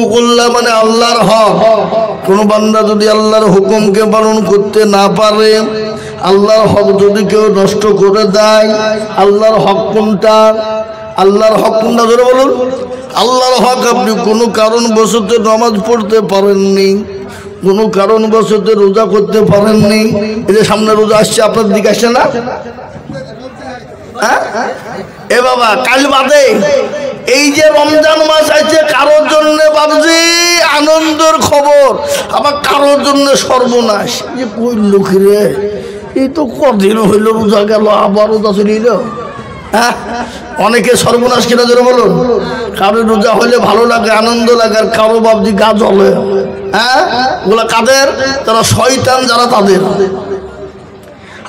হুকুকুল্লাহ মানে আল্লাহর হক। কোন বান্দা যদি আল্লাহর হুকুমকে পালন করতে না পারে, আল্লাহর হক যদি কেউ নষ্ট করে দেয়, আল্লাহর হক কোনটা? আল্লাহর হক কোনটা ধরে বলুন? আল্লাহর হক আপনি কোনো কারণবশত নামাজ পড়তে পারেননি, কোনো কারণবশত রোজা করতে পারেননি। এই যে সামনে রোজা আসছে, আপনার দিকে আসছে না? হ্যাঁ এ বাবা, কাল বাদে এই যে রমজান মাস আছে, কারোর জন্য বাবজি আনন্দের খবর, আবার কারোর জন্য সর্বনাশ। যে কই লোক রে, এই তো কদিন হইল রোজা গেল, আবার রোজা চলিল। হ্যাঁ, অনেকে সর্বনাশ কিনা ধরে বলুন। কারো রোজা হইলে ভালো লাগে, আনন্দ লাগে, আর কারো বাবজি গা জ্বলে। হ্যাঁ, ওগুলা কাদের? তারা শয়তান যারা, তাদের।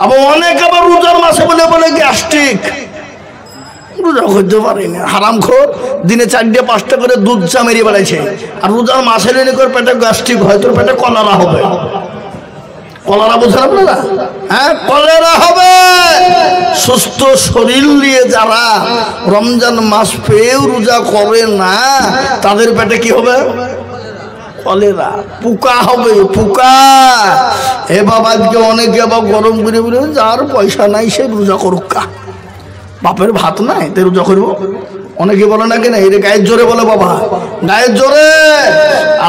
আবার অনেক আবার রোজার মাসে বলে বলে গ্যাস্ট্রিক, রোজা করতে পারি না, হারামখোর, দিনে 4-5টা করে দুধ চা মেরিয়ে বেড়াইছে। আর রোজার মাসে লেনে করে পেটে গ্যাস্ট্রিক হয়, তোর পেটে কলেরা হবে। কলেরা বোঝেন আপনারা? হ্যাঁ, কলেরা হবে। সুস্থ শরীর নিয়ে যারা রমজান মাস পেয়েও রোজা করে না, তাদের পেটে কি হবে? কলেরা, পোকা হবে, পোকা। এ বাবা, আজকে অনেকে আবার গরম করে বলে, যার পয়সা নাই সে রোজা করুক, বাপের ভাত নাই তাই রোজা করবো। অনেকে বলে না কেন, এটা গায়ের জোরে বলে। বাবা, গায়ের জোরে।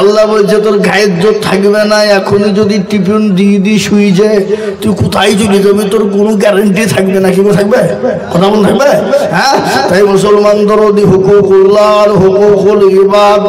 আল্লাহ বলছে তোর গায়ের জোর থাকবে না, এখনই যদি টিফিন দিয়ে দিয়ে শুই যায়, তুই কোথায় চলে যাবি, তোর কোনো গ্যারেন্টি থাকবে না। কি থাকবে? কথা বল থাকবে? হ্যাঁ, তাই মুসলমানদের হুকুকুল্লাহ আর হুকুকুল ইবাদ,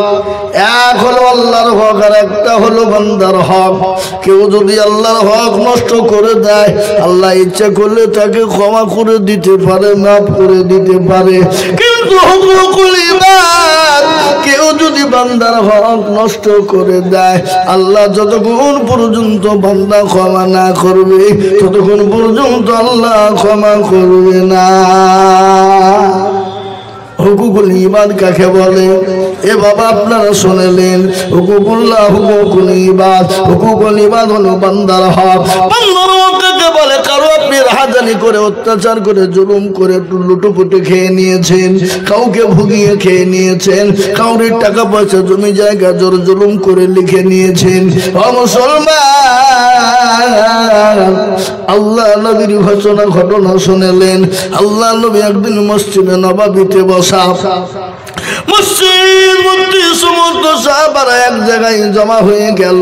এক হলো আল্লাহর হক আর একটা হলো বান্দার হক। কেউ যদি আল্লাহর হক নষ্ট করে দেয়, আল্লাহ ইচ্ছা করলে তাকে ক্ষমা করে দিতে পারে, মাফ করে দিতে পারে। কিন্তু হুকুকুল ইবাদ, কেউ যদি বান্দার হক নষ্ট করে দেয়, আল্লাহ যতক্ষণ পর্যন্ত বান্দা ক্ষমা না করবে, ততক্ষণ পর্যন্ত আল্লাহ ক্ষমা করবে না। হুকুকুল ইবাদ কাকে বলে? এ বাবা, আপনারা শুনলেন, হুকুকুল্লাহ, হুকুকুল ইবাদ। হুকুকুল ইবাদ হলো বান্দার হক। বান্দার হক কাকে বলে? কারো আপনি রাহাজানি করে, অত্যাচার করে, জুলুম করে, লুটোপুটে খেয়ে নিয়েছেন, কাউকে ভুগিয়ে খেয়ে নিয়েছেন, কাউরে টাকা পয়সা জমি জায়গা জোর জুলুম করে লিখে নিয়েছেন। ও মুসলমান, আল্লাহ নবীর ঘটনা শুনলেন। আল্লাহ নবী একদিন মসজিদে নববীতে বসা, মসজিদ মধ্যে সমস্ত সাহাবারা এক জায়গায় জমা হয়ে গেল।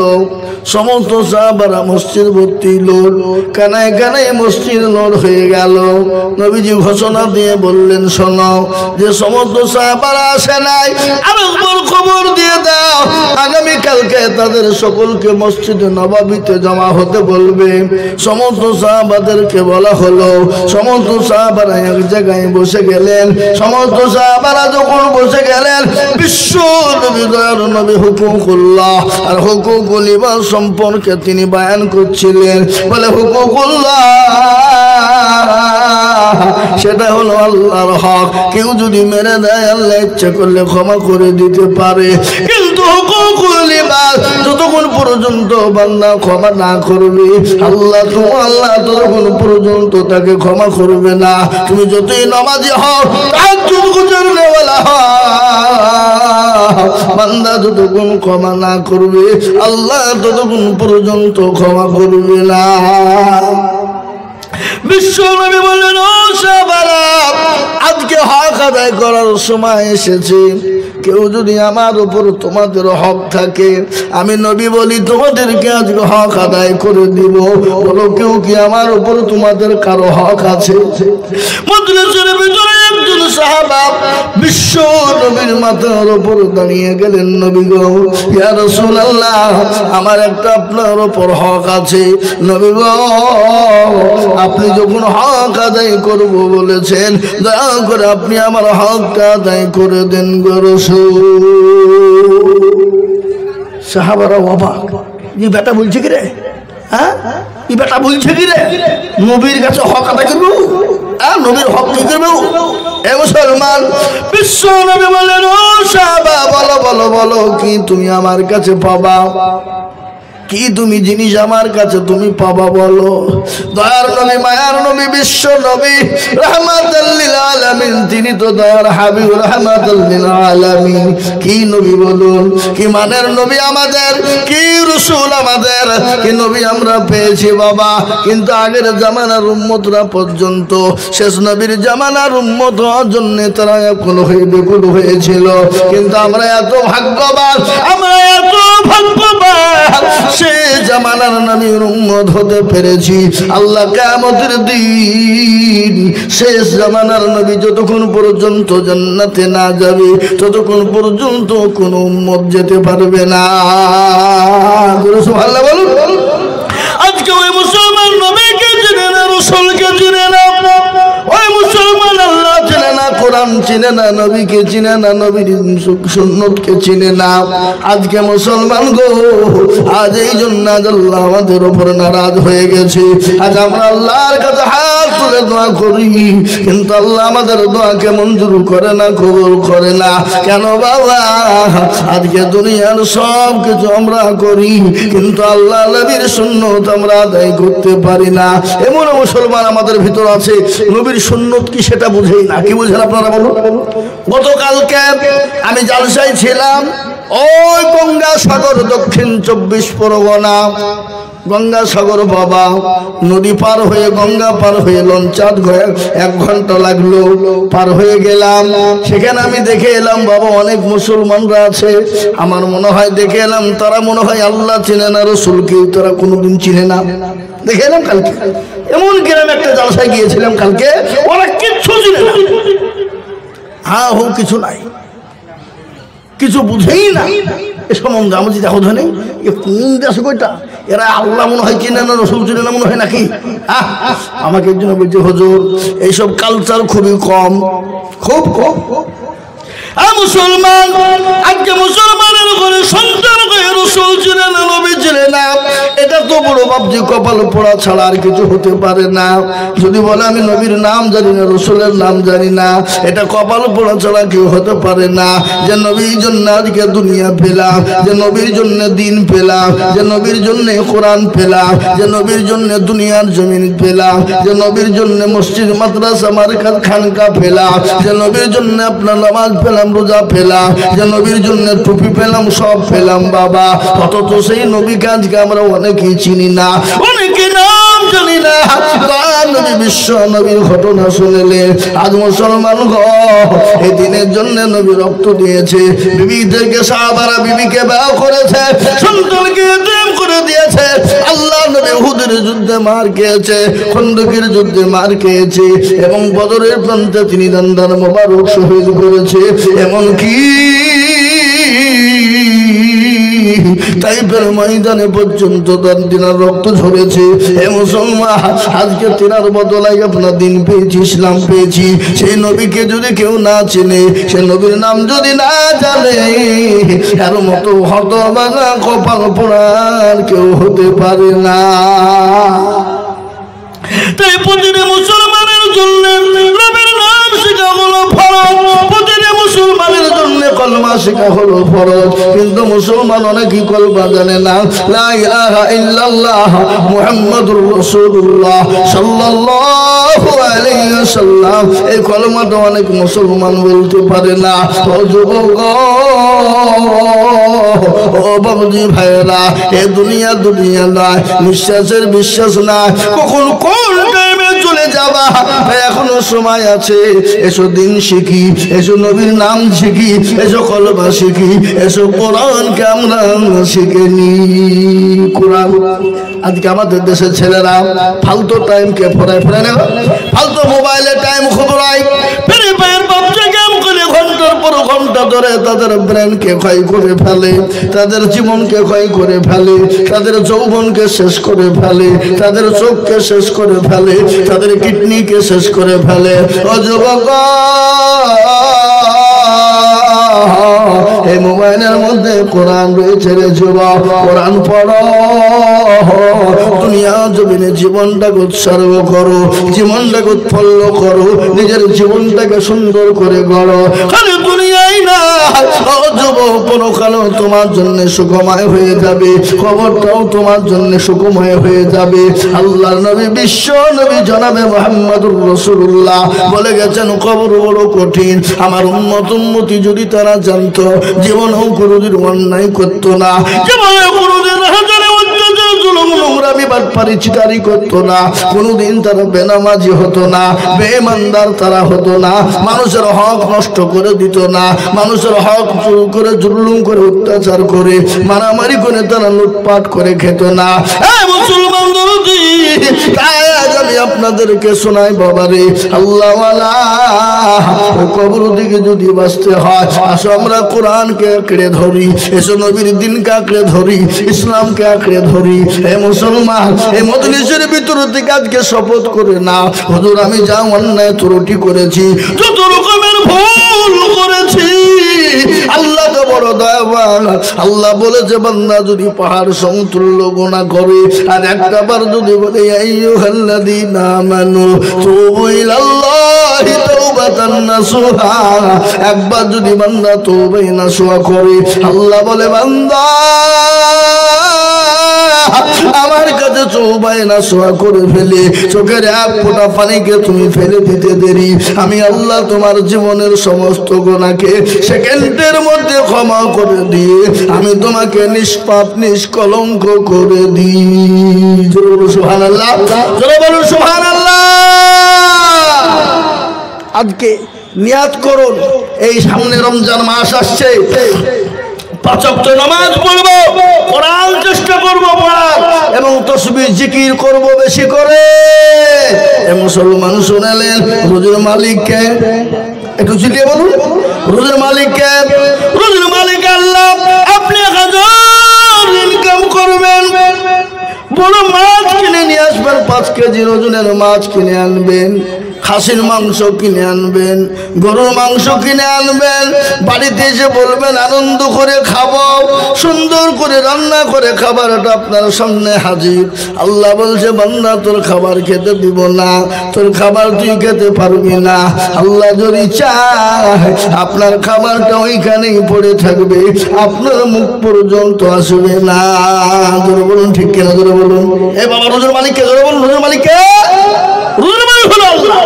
সমস্ত সাহাবারা মসজিদ ভর্তি লোক, কানায় কানায় মসজিদ লোড হয়ে গেল। নবীজি ঘোষণা দিয়ে বললেন, শোনো, যে সমস্ত সাহাবারা আসে নাই, আরেকবার খবর দিয়ে দাও, আগামীকালকে তাদের সকলকে মসজিদে নববীতে জমা হতে বলবে। সমস্ত সাহাবাদেরকে বলা হলো। সমস্ত সাহাবারা এক জায়গায় বসে গেলেন। সমস্ত সাহাবারা যখন বসে গেলেন, বিশ্ব নবী দয়ার নবী হুকুকুল্লাহ আর হুকুকুল ইবাদ সম্পর্কে তিনি বয়ান করছিলেন। বলে হুকুকুল্লাহ সেটা হলো আল্লাহর হক। কেউ যদি মেরে দেয়, আল্লাহ ইচ্ছা করলে ক্ষমা করে দিতে পারে। কিন্তু হুকুকুল ইবাদ, যতক্ষণ পর্যন্ত বান্দা ক্ষমা না করবে, আল্লাহ ততক্ষণ পর্যন্ত তাকে ক্ষমা করবে না। তুমি যতই নামাজি হও, তাহাজ্জুদ গুজারনেওয়ালা হও, বান্দা যতক্ষণ ক্ষমা না করবে, আল্লাহ ততক্ষণ পর্যন্ত ক্ষমা করবে না। বিশ্ব নবী বললেন, ও সাহাবারা, আজকে হক আদায় করার সময় এসেছে। কেউ যদি আমার উপর তোমাদের হক থাকে, আমি নবী বলি তোমাদেরকে আজকে হক আদায় করে দিব। বলো, কেউ কি আমার উপর তোমাদের কারো হক আছে? মজলিসের ভিতরে একজন সাহাবা বিশ্ব নবীর মাথার উপর দাঁড়িয়ে গেলেন। নবী গো, ইয়া রাসূলুল্লাহ, আমার একটা আপনার উপর হক আছে। নবী গো, আপনি যখন হক আদায় করব বলেছেন, দয়া করে আপনি আমার হকটা আদায় করে দেন গো রাসূল। সাহাবারা অবাক, এই বেটা বলছে কি রে? হ্যাঁ, এই বেটা বলছে কি রে? নবীর কাছে হক আদায় করবো? হ্যাঁ, নবীর হক কি করবো? এ মুসলমান, বিশ্ব নবী বললেন, ও সাহাবা, বলো বলো বলো, কি তুমি আমার কাছে পাবা? কি তুমি জিনিস আমার কাছে তুমি পাবা বলো? দয়ার নবী, মায়ার নবী, বিশ্ব নবী, রাহমাতুল লিল আলামিন, তিনি তো দয়ার হাবিব, রাহমাতুল লিল আলামিন। কি নবী বলুন, কি মানের নবী আমাদের, কি রাসূল আমাদের, কি নবী আমরা পেয়েছি বাবা। কিন্তু আগের জামানার উম্মতরা পর্যন্ত শেষ নবীর জামানার উম্মত হওয়ার জন্য তারা এখন হয়ে বেকুল হয়েছিল। কিন্তু আমরা এত ভাগ্যবান, আমরা এত ভাগ্যবান, সে জামানার নবীর উম্মত হতে পেরেছি। আল্লাহ কিয়ামতের দিন শেষ জামানার নবী যতক্ষণ পর্যন্ত জান্নাতে না যাবে ততক্ষণ পর্যন্ত কোন উম্মত যেতে পারবে না। সুবহানাল্লাহ বলুন। আজকে ওই মুসলমান নবীকে চিনে না, রাসূলকে চিনে না, ওই মুসলমান আল্লাহ চিনে না, কোরআন চিনে না, নবীকে চিনে না, নবীর সুন্নতকে চিনে না। আজকে মুসলমান গো, আজ এই জন্য আল্লাহ আমাদের উপর নারাজ হয়ে গেছে। আজ আমরা আল্লাহর কাছে হাত তুলে দোয়া করি, কিন্তু আল্লাহ আমাদের দোয়াকে মঞ্জুর করে না, কবুল করে না। কেন বাবা? আজকে দুনিয়ার সব কিছু আমরা করি, কিন্তু আল্লাহ নবীর সুন্নত আমরা আদায় করতে পারি না। এমন মুসলমান আমাদের ভিতর আছে, নবীর সুন্নত কি সেটা বুঝেই না। কি বুঝেন আপনারা বলুন? গতকালকে আমি জালসায় ছিলাম, ওই গঙ্গাসাগর, দক্ষিণ 24 পরগনা, গঙ্গাসাগর বাবা, নদী পার হয়ে, গঙ্গা পার হয়ে লঞ্চাত 1 ঘন্টা লাগলো, পার হয়ে গেলাম। সেখানে আমি দেখে এলাম বাবা অনেক মুসলমানরা আছে। আমার মনে হয় দেখে এলাম তারা মনে হয় আল্লাহ চিনে না, রাসূলকে তারা কোনোদিন চিনে না। দেখে এলাম কালকে এমন গ্রাম একটা জালসায় গিয়েছিলাম কালকে, ওরা কিচ্ছু চিনে না, হ্যাঁ হো কিছু নাই, কিছু বুঝেই না এ সম্বন্ধে। আমি দেখো ধনে কোন দেশ কইটা, এরা আল্লাহ মনে হয় চিনে না, রাসূল চিনে না মনে হয় নাকি? আমাকে একজন বলছে হুজুর এইসব কালচার খুবই কম, খুব কম। মুসলমান আজকে মুসলমানের ঘরে সন্তান রাসূল চিনে না, নবী চিনে না, এটা তো বড় বাপজি কপাল পোড়া ছাড়া আর কিছু হতে পারে না। যদি বলে আমি নবীর নাম জানি না, রাসূলের নাম জানি না, এটা কপাল পোড়া ছাড়া কেউ হতে পারে না। যে নবীর জন্য আজকে দুনিয়া পেলাম, যে নবীর জন্য দিন পেলাম, যে নবীর জন্য কোরআন পেলাম, যে নবীর জন্য দুনিয়ার জমিন পেলাম, যে নবীর জন্য মসজিদ মাদ্রাসা মারকাত খানকা পেলাম, যে নবীর জন্য আপনার নামাজ পেলাম, রোজা পেলাম, যে নবীর জন্য টুপি পেলাম, সব পেলাম বাবা। অথচ সেই নবীকে আজকে আমরা অনেকেই চিনি না, অনেকে নাম জানি না। নবী বিশ্ব নবীর ঘটনা শুনলে আজ মুসলমান এই দিনের জন্য নবী রক্ত দিয়েছে, বিবিদেরকে সাহাবারা বিবিকে বিবাহ করেছে, সন্তানকে এতিম করে দিয়েছে। আল্লাহ নবী উহুদের যুদ্ধে মার খেয়েছে, খন্দকের যুদ্ধে মার খেয়েছে, এবং বদরের প্রান্তে তিনি দান্দার মোবারক শহীদ করেছে। এমনকি তাইফের ময়দানে পর্যন্ত তার দিনার রক্ত ঝরেছে। হে মুসলমান, আজকে তিনার বদলায় আপনার দিন পেয়েছি, ইসলাম পেয়েছি। সেই নবীকে যদি কেউ না চেনে, সে নবীর নাম যদি না জানে, এর মতো হতভাগা কপাল পোড়ার কেউ হতে পারে না। তাই প্রতিটি মুসলমানের জন্য নবীর নাম শেখা হলো ফরজ, প্রতিটি মুসলমানের জন্য কলমা শেখা হলো ফরজ। কিন্তু মুসলমান অনেকেই কলমা জানে না, লা ইলাহা ইল্লাল্লাহ মুহাম্মাদুর রাসূলুল্লাহ সাল্লাল্লাহু আলাইহি ওয়াসাল্লাম, এই কলমাটা অনেক মুসলমান বলতে পারে না। ও যুবক, ও বাবুজি ভাইরা, এ দুনিয়া দুনিয়া নয়, নিঃশ্বাসের বিশ্বাস না, কখন কোন টাইমে চলে যাবা, এখনো সময় আছে। এসো দিন শিখি, এসো নবীর নাম শিখি, এসো কলমা শিখি, এসো কোরআনকে আমরা শিখে নি। কোরআন আজকে আমাদের দেশের ছেলেরা ফালতু টাইমকে ফোরায় না, ফালতু মোবাইলে টাইম খবরায়, ফ্রি ফায়ার পাবজি গেম করে ঘন্টার পর ঘন্টা ধরে তাদের ব্রেনকে ক্ষয় করে ফেলে, তাদের জীবনকে ক্ষয় করে ফেলে, তাদের যৌবনকে শেষ করে ফেলে, তাদের চোখকে শেষ করে ফেলে, তাদের কিডনিকে শেষ করে ফেলে। ও যুবক, এই মোবাইলের মধ্যে কোরআন রয়েছে রে যুবক, কোরআন পড়ো, দুনিয়া জমিনে জীবনটাকে উৎসর্গ করো, জীবনটাকে উৎফুল্ল করো, নিজের জীবনটাকে সুন্দর করে গড়ো। খালি দুনিয়ায় নাই না ও যুবক পরকালও তোমার জন্য সুখময় হয়ে যাবে কবরটাও তোমার জন্য সুখময় হয়ে যাবে আল্লাহর নবী বিশ্ব নবী জনাবে মুহাম্মদুর রাসূলুল্লাহ বলে গেছেন কবর বড় কঠিন আমার উম্মতি যদি তারা জানতো জীবনেও কোনোদিন অন্যায় করতো না জীবনে কোনোদিন হাজারে অত্যাচার জুলুম নোংরামি বাটপারি চিটারি করতো না কোনোদিন তারা বেনামাজি হতো না বেঈমানদার তারা হতো না মানুষের হক নষ্ট করে দিত না মানুষের হক চুর করে জুলুম করে অত্যাচার করে মারামারি করে তারা লুটপাট করে খেত না এই মুসলমান দরদি তাই আজ আমি আপনাদেরকে শোনাই বাবারে আল্লাহওয়ালা কবর দিকে যদি বাঁচতে হয় আসো আমরা কোরআনকে আঁকড়ে ধরি এসো নবীর দিনকে আঁকড়ে ধরি ইসলামকে আঁকড়ে ধরি হে মুসলমান এই মজলিসের ভিতর থেকে আজকে শপথ করে না হুজুর আমি যা অন্যায় ত্রুটি করেছি যত রকমের ভুল করেছি আল্লাহ তো বড় দয়াবান আল্লাহ বলেছে বান্দা যদি পাহাড় সমতুল্য গুনাহ করে আর একটা বার যদি বলে আইয়ুহাল্লাযীনা আমানু তুবু ইলাল্লাহি তাওবাতান নাসুহা একবার যদি বান্দা তওবা নাসুহা করে আল্লাহ বলে বান্দা আমার কাছে তওবায়ে নাসুহা করে ফেলে চোখের এক ফোঁটা পানিকে তুমি ফেলে দিতে দেরি আমি আল্লাহ তোমার জীবনের সমস্ত গুনাহকে সেকেন্ডের মধ্যে ক্ষমা করে দিয়ে আমি তোমাকে নিষ্পাপ নিষ্কলঙ্ক করে দিই জোরে বলো সুবহানাল্লাহ জোরে বলো সুবহানাল্লাহ আজকে নিয়াত করুন এই সামনে রমজান মাস আসছে 5 ওয়াক্ত নামাজ পড়ব কোরআন চেষ্টা করব পড়ার এবং তাসবিহ জিকির করব বেশি করে এ মুসলমান শুনলেন রোজের মালিককে একটু চিল্লিয়ে বলুন রোজের মালিককে রোজের মালিক আল্লাহ আপনি 1000 ইনকাম করবেন বড় মাছ কিনে নিয়ে আসবেন 5 কেজি ওজনের মাছ কিনে আনবেন খাসির মাংস কিনে আনবেন গরুর মাংস কিনে আনবেন বাড়িতে এসে বলবেন আনন্দ করে খাবো সুন্দর করে রান্না করে খাবারটা আপনার সামনে হাজির আল্লাহ বলছে বান্দা তোর খাবার খেতে দিব না তোর খাবার তুই খেতে পারবি না আল্লাহ যদি চায় আপনার খাবারটা ওইখানেই পড়ে থাকবে আপনার মুখ পর্যন্ত আসবে না জোরে বলুন ঠিক কিনা জোরে বলুন এ বাবা রোজের মালিককে জোরে বলুন রোজের মালিককে রোজের মালিক হলো আল্লাহ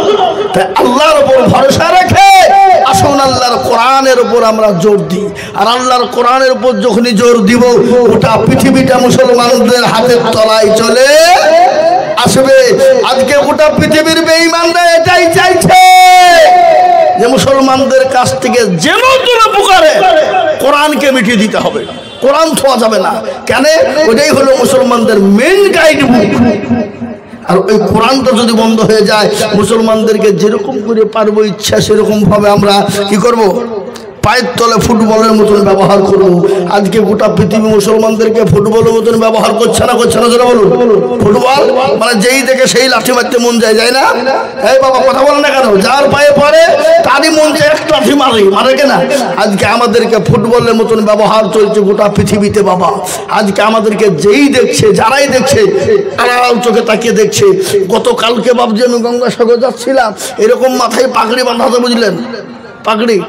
তাই আল্লাহর উপর ভরসা রেখে আসুন আল্লাহর কোরআনের উপর আমরা জোর দিই আর আল্লাহর কোরআনের উপর যখনই জোর দিব গোটা পৃথিবীটা মুসলমানদের হাতের তলায় চলে আসবে আজকে গোটা পৃথিবীর বেঈমানরা এটাই চাইছে যে মুসলমানদের কাছ থেকে যেন কোনো প্রকারে কোরআনকে মিটিয়ে দিতে হবে কোরআন ছোঁয়া যাবে না কেন ওইটাই হলো মুসলমানদের মেইন গাইড বুক আর ওই কোরআনটা যদি বন্ধ হয়ে যায় মুসলমানদেরকে যেরকম করে পারবো ইচ্ছা সেরকম ভাবে আমরা কি করব পায়ের তলে ফুটবলের মতন ব্যবহার করব আজকে গোটা পৃথিবী মুসলমানদেরকে ফুটবলের মতন ব্যবহার করছে না যারা বলুন ফুটবল মানে যেই দেখে সেই লাঠি মারতে মন যায় না এই বাবা কথা বলেন না কেন যার পায়ে পড়ে তারই মন চায় একটা লাঠি মারে কেনা আজকে আমাদেরকে ফুটবলের মতন ব্যবহার চলছে গোটা পৃথিবীতে বাবা আজকে আমাদেরকে যেই দেখছে যারাই দেখছে আড়াল চোখে তাকিয়ে দেখছে গতকালকে বাবজি আমি গঙ্গাসাগর যাচ্ছিলাম এরকম মাথায় পাগড়ি বাঁধাতে বুঝলেন পাগড়ি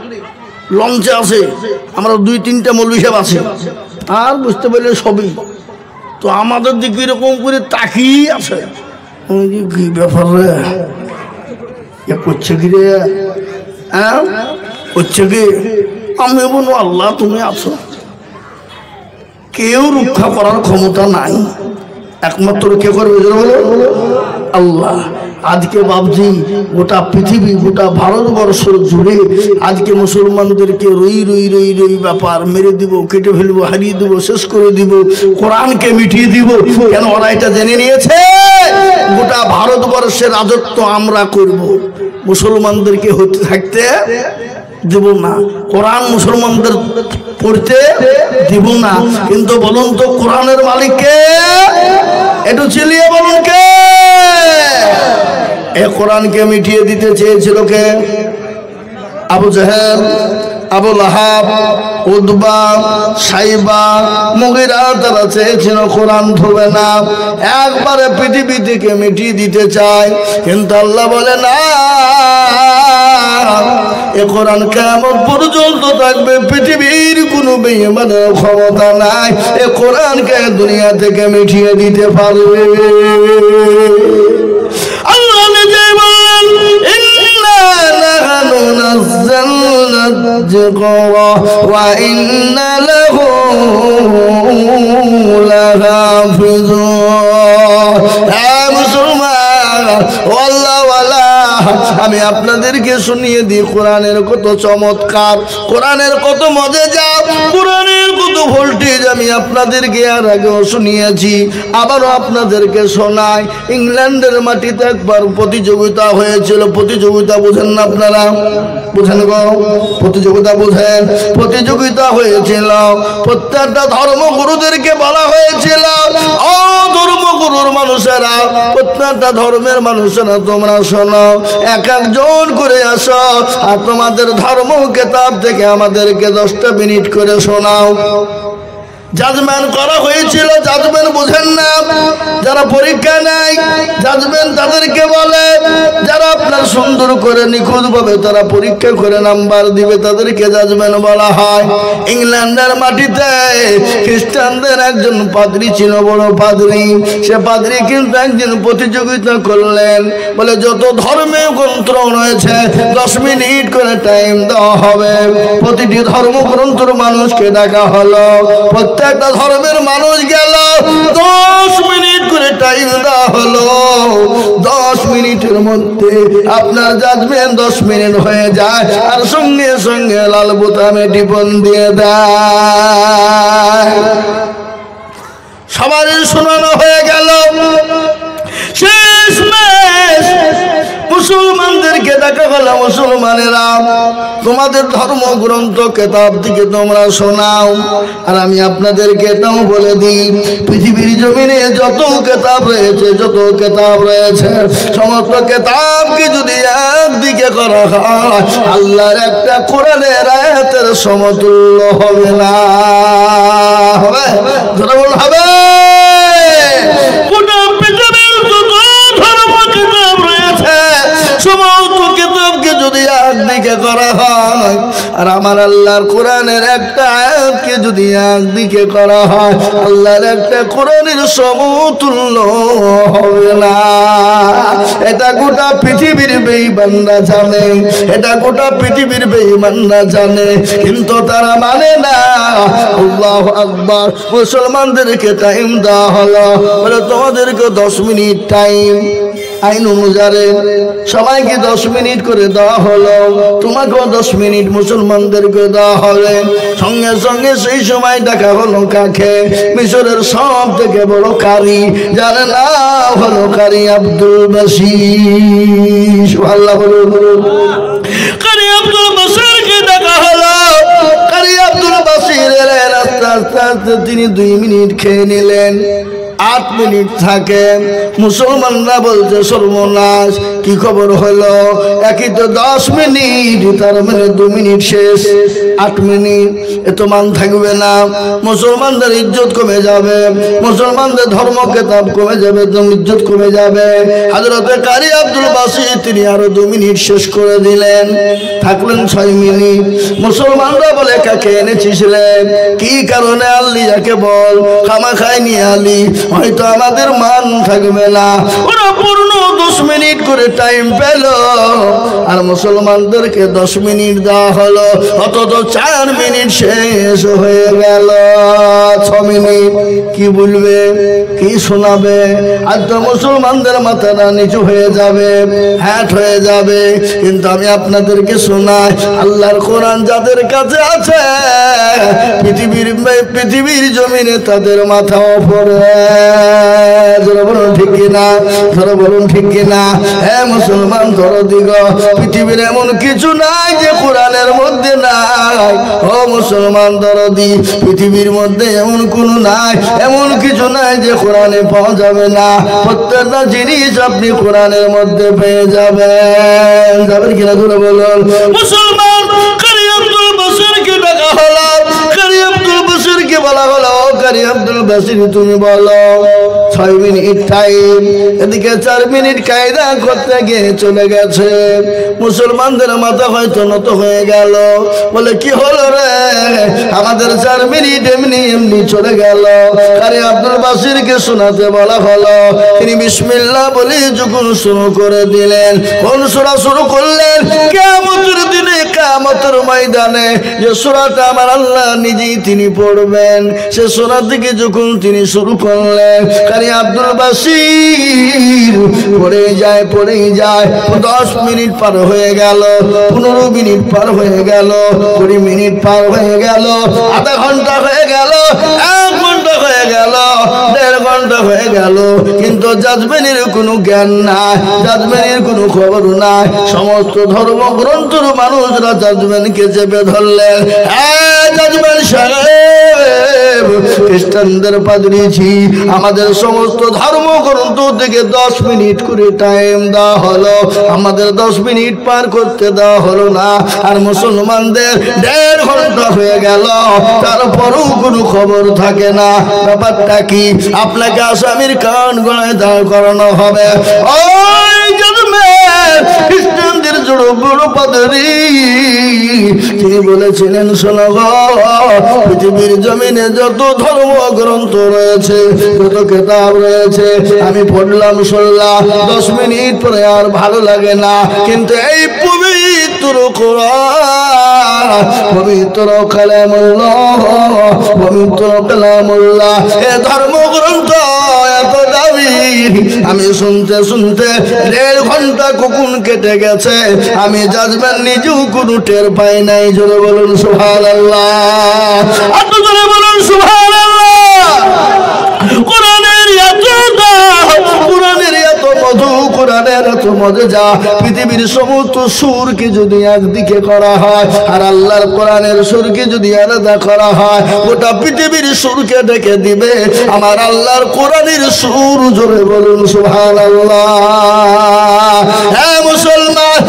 লঞ্চে আছে আমরা 2-3টা মৌলভী সাহেব আছে আর বুঝতে পারলে সবই তো আমাদের দিকে এরকম করে তাকিয়ে আছে কি ব্যাপার রে করছে কি রে হ্যাঁ হচ্ছে কি আমি বলবো আল্লাহ তুমি আছো কেউ রক্ষা করার ক্ষমতা নাই একমাত্র কে করবে আল্লাহ আজকে বাবজি গোটা পৃথিবী গোটা ভারতবর্ষ জুড়ে আজকে মুসলমানদেরকে রই ব্যাপার মেরে দিব কেটে ফেলবো হারিয়ে দিব শেষ করে দিব কোরআনকে মিটিয়ে দিব কেন ওরা এটা জেনে নিয়েছে গোটা ভারতবর্ষের রাজত্ব আমরা করব মুসলমানদেরকে হতে থাকতে দিব না কোরআন মুসলমানদের পড়তে দিব না কিন্তু বলুন তো কোরআনের মালিককে একটু চিল্লিয়ে বলুন কে এ কোরআনকে মিটিয়ে দিতে চেয়েছিল কে আবু জাহেল আবু লাহাব উতবা সাইবা মুগিরা তারা চেয়েছিল কোরআন ধোবে না একবারে পৃথিবী থেকে মিটিয়ে দিতে চায় কিন্তু আল্লাহ বলে না এ কোরআন কিয়ামত পর্যন্ত থাকবে, পৃথিবীর কোনো বেঈমানের ক্ষমতা নাই এ কোরআনকে দুনিয়া থেকে মিটিয়ে দিতে পারবে। আল্লাহ নিজে বলেন ইন্না নাহনু নাযালনা যিকরা ওয়া ইন্না লাহু লাহাফিজুন। হে মুসলমান, আল্লাহ ওয়ালা, আমি আপনাদেরকে শুনিয়ে দিই কোরআনের কত চমৎকার, কোরআনের কত মজেজা, কোরআনের কত ভোল্টেজ আমি আপনাদেরকে আর আগেও শুনিয়েছি, আবারও আপনাদেরকে শোনাই। ইংল্যান্ডের মাটিতে একবার প্রতিযোগিতা হয়েছিল। প্রতিযোগিতা বুঝেন না আপনারা? বুঝেন গো? প্রতিযোগিতা বুঝেন? প্রতিযোগিতা হয়েছিল, প্রত্যেকটা ধর্মগুরুদেরকে বলা হয়েছিল, ও ধর্মগুরুর মানুষেরা, প্রত্যেকটা ধর্মের মানুষেরা তোমরা শোনো, এক একজন করে আসো আর তোমাদের ধর্ম কিতাব থেকে আমাদেরকে 10টা মিনিট করে শোনাও। জাজমেন্ট করা হয়েছিল। জাজমেন্ট বুঝেন না? যারা পরীক্ষা নেয় জাজমেন্ট তাদেরকে বলে, যারা আপনার সুন্দর করে নিখুঁতভাবে তারা পরীক্ষা করে নাম্বার দিবে তাদেরকে জাজমেন্ট বলা হয়। ইংল্যান্ডের মাটিতে খ্রিস্টানদের একজন পাদ্রী ছিল, বড় পাদ্রী। সে পাদ্রী কিন্তু একদিন প্রতিযোগিতা করলেন, বলে যত ধর্মে গ্রন্থ রয়েছে 10 মিনিট করে টাইম দেওয়া হবে। প্রতিটি ধর্মগ্রন্থের মানুষকে ডাকা হলো, প্রত্যেকটা ধর্মের মানুষ গেল, 10 মিনিট করে টাইম দেওয়া হলো। 10 মিনিটের মধ্যে আপনার জাজমেন্ট 10 মিনিট হয়ে যায়, আর সঙ্গে সঙ্গে লাল বোতামে টিপন দিয়ে দেয়। সবারই শোনানো হয়ে গেল। শেষমেশ মুসলমানদেরকে দেখা গেল, মুসলমানেরা তোমাদের ধর্মগ্রন্থ কেতাব থেকে তোমরা শোনাও। আর আমি আপনাদেরকে এটাও বলে দিই, পৃথিবীর জমিনে যত কেতাব রয়েছে, যত কেতাব রয়েছে, সমস্ত কেতাবকে যদি একদিকে করা হয়, আল্লাহর একটা কোরআনের আয়াতের সমতুল্য হবে না। হবে? হবে? গোটা পৃথিবীর যত ধর্ম কিতাব রয়েছে, সমস্ত কিতাবকে যদি একদিকে করা হয়, আর আমার আল্লাহর কোরআনের একটা আয়াতকে যদি একদিকে করা হয়, আল্লাহর একটা কোরআনের সমতুল্য হবে না। এটা গোটা পৃথিবীর বেঈমানরা জানে, এটা গোটা পৃথিবীর বেঈমানরা জানে, কিন্তু তারা মানে না। আল্লাহু আকবার। মুসলমানদেরকে টাইম দেওয়া হলো, বলে তোমাদেরকে 10 মিনিট টাইম। আইন অনুযায়ী সবাইকে 10 মিনিট করে দেওয়া হলো, তোমাকেও 10 মিনিট মুসলমানদেরকে দেওয়া হবে। সঙ্গে সঙ্গে সেই সময় দেখা হলো কাকে? মিশরের সব থেকে বড় কারি, যার নাম হলো কারি আব্দুল বাসির। আল্লাহ বলুন, কারি আব্দুল বাসিরকে দেখা হলো। কারি আব্দুল বাসির এলেন, আস্তে আস্তে আস্তে তিনি 2 মিনিট খেয়ে নিলেন। 8 মিনিট থাকে। মুসলমানরা বলছে সর্বনাশ, কি খবর হলো? একই তো 10 মিনিট, তার মানে 2 মিনিট শেষ। 8 মিনিট এত মান থাকবে না, মুসলমানদের ইজ্জত কমে যাবে, মুসলমানদের ধর্ম কেতাব কমে যাবে, ইজ্জত কমে যাবে। হযরতে কারি আব্দুল বাসির তিনি আরো 2 মিনিট শেষ করে দিলেন, থাকলেন 6 মিনিট। মুসলমানরা বলে কাকে এনেছিস রে? কি কারণে আনলি? যাকে বল, খামা খায়নি আলি, হয়তো আমাদের মান থাকবে না। ওরা পূর্ণ 10 মিনিট করে টাইম পেল, আর মুসলমানদেরকে 10 মিনিট দেওয়া হলো, অথচ 4 মিনিট শেষ হয়ে গেল। 6 মিনিট কি বলবে, কি শোনাবে? আর তো মুসলমানদের মাথাটা নিচু হয়ে যাবে, হ্যাট হয়ে যাবে। কিন্তু আমি আপনাদেরকে শোনাই, আল্লাহর কোরআন যাদের কাছে আছে, পৃথিবীর জমিনে তাদের মাথা ওপরে। বলুন ঠিক কিনা? ধরো বলুন ঠিক কিনা? হ্যাঁ মুসলমান, ধরো দিগ, পৃথিবীর এমন কিছু নাই যে কোরআনের মধ্যে নাই। ও মুসলমান ধরো দি, পৃথিবীর মধ্যে এমন কোন নাই, এমন কিছু নাই যে কোরআনে পাওয়া যাবে না। প্রত্যেকটা জিনিস আপনি কোরআনের মধ্যে পেয়ে যাবেন। যাবেন কিনা? ধরে বলুন। মুসলমান কারি আব্দুল বাসিরকে ডাকা হলো, কারি আব্দুল বাসিরকে বলা হলো, কারি আব্দুল বাসির তুমি বলো 6 মিনিট টাইম, এদিকে 4 মিনিট কায়দা করতে গিয়ে চলে গেছে। মুসলমানদের মাথা হয়তো নত হয়ে গেল, বলে কি হলো রে, আমাদের 4 মিনিট এমনি এমনি চলে গেল। কারি আব্দুল বাসিরকে শোনাতে বলা হলো, তিনি বিসমিল্লাহ বলে যখন শুরু করে দিলেন। কোন সূরা শুরু করলেন? কিয়ামতের দিনে, কিয়ামতের ময়দানে যে সূরাটা আমার আল্লাহ নিজেই তিনি পড়বেন, সে সূরা থেকে যখন তিনি শুরু করলেন, কারি আব্দুল বাসির পড়ে যায় 10 মিনিট পার হয়ে গেল, 15 মিনিট পার হয়ে গেল, 20 মিনিট পার হয়ে গেল, আধা ঘন্টা হয়ে গেল, 1 ঘন্টা হয়ে গেল, 1.5 ঘন্টা হয়ে গেল, কিন্তু জাজমেনের কোনো জ্ঞান নাই, জাজমেনের কোনো খবর নাই। সমস্ত ধর্মগ্রন্থের মানুষরা জাজমেনকে চেপে ধরলেন। হ্যাঁ জাজমেন সাহেব, খ্রিস্টানদের পাদ্রীজি, আমাদের সমস্ত ধর্মগ্রন্থ থেকে 10 মিনিট করে টাইম দেওয়া হলো, আমাদের 10 মিনিট পার করতে দেওয়া হলো না, আর মুসলমানদের 1.5 ঘন্টা হয়ে গেল, তারপরও কোনো খবর থাকে না। ব্যাপারটা কি? আপনাকে আসামির কান গলায় দাঁড় করানো হবে। ওই জাজমেন খ্রিস্টানদের জড়ো বড় পাদ্রী, তিনি বলেছিলেন, শোনো গো, পৃথিবীর জমিনে যত ধর্মগ্রন্থ রয়েছে, যত কিতাব রয়েছে, আমি পড়লাম শুনলাম, 10 মিনিট পরে আর ভালো লাগে না, কিন্তু এই পবিত্র কোরআন, পবিত্র কালামুল্লাহ, পবিত্র কালামুল্লাহ, এ ধর্মগ্রন্থ এত দামি, আমি শুনতে শুনতে 1.5 ঘন্টা কখন কেটে গেছে আমি জাজমেন নিজেও কোনো টের পাই নাই। জোরে বলুন সুবহানাল্লাহ, এত জোরে বলুন সুবহানাল্লাহ। কোরআনের এত দাম, কোরআনের এত মধু, কোরআনের এত মজা, পৃথিবীর সমস্ত সুরকে যদি একদিকে করা হয় আর আল্লাহর কোরআনের সুরকে যদি আলাদা করা হয়, গোটা পৃথিবীর সুরকে ডেকে দিবে আমার আল্লাহর কোরআনের সুর। জোরে বলুন সুবহানাল্লাহ। হ্যাঁ মুসলমান,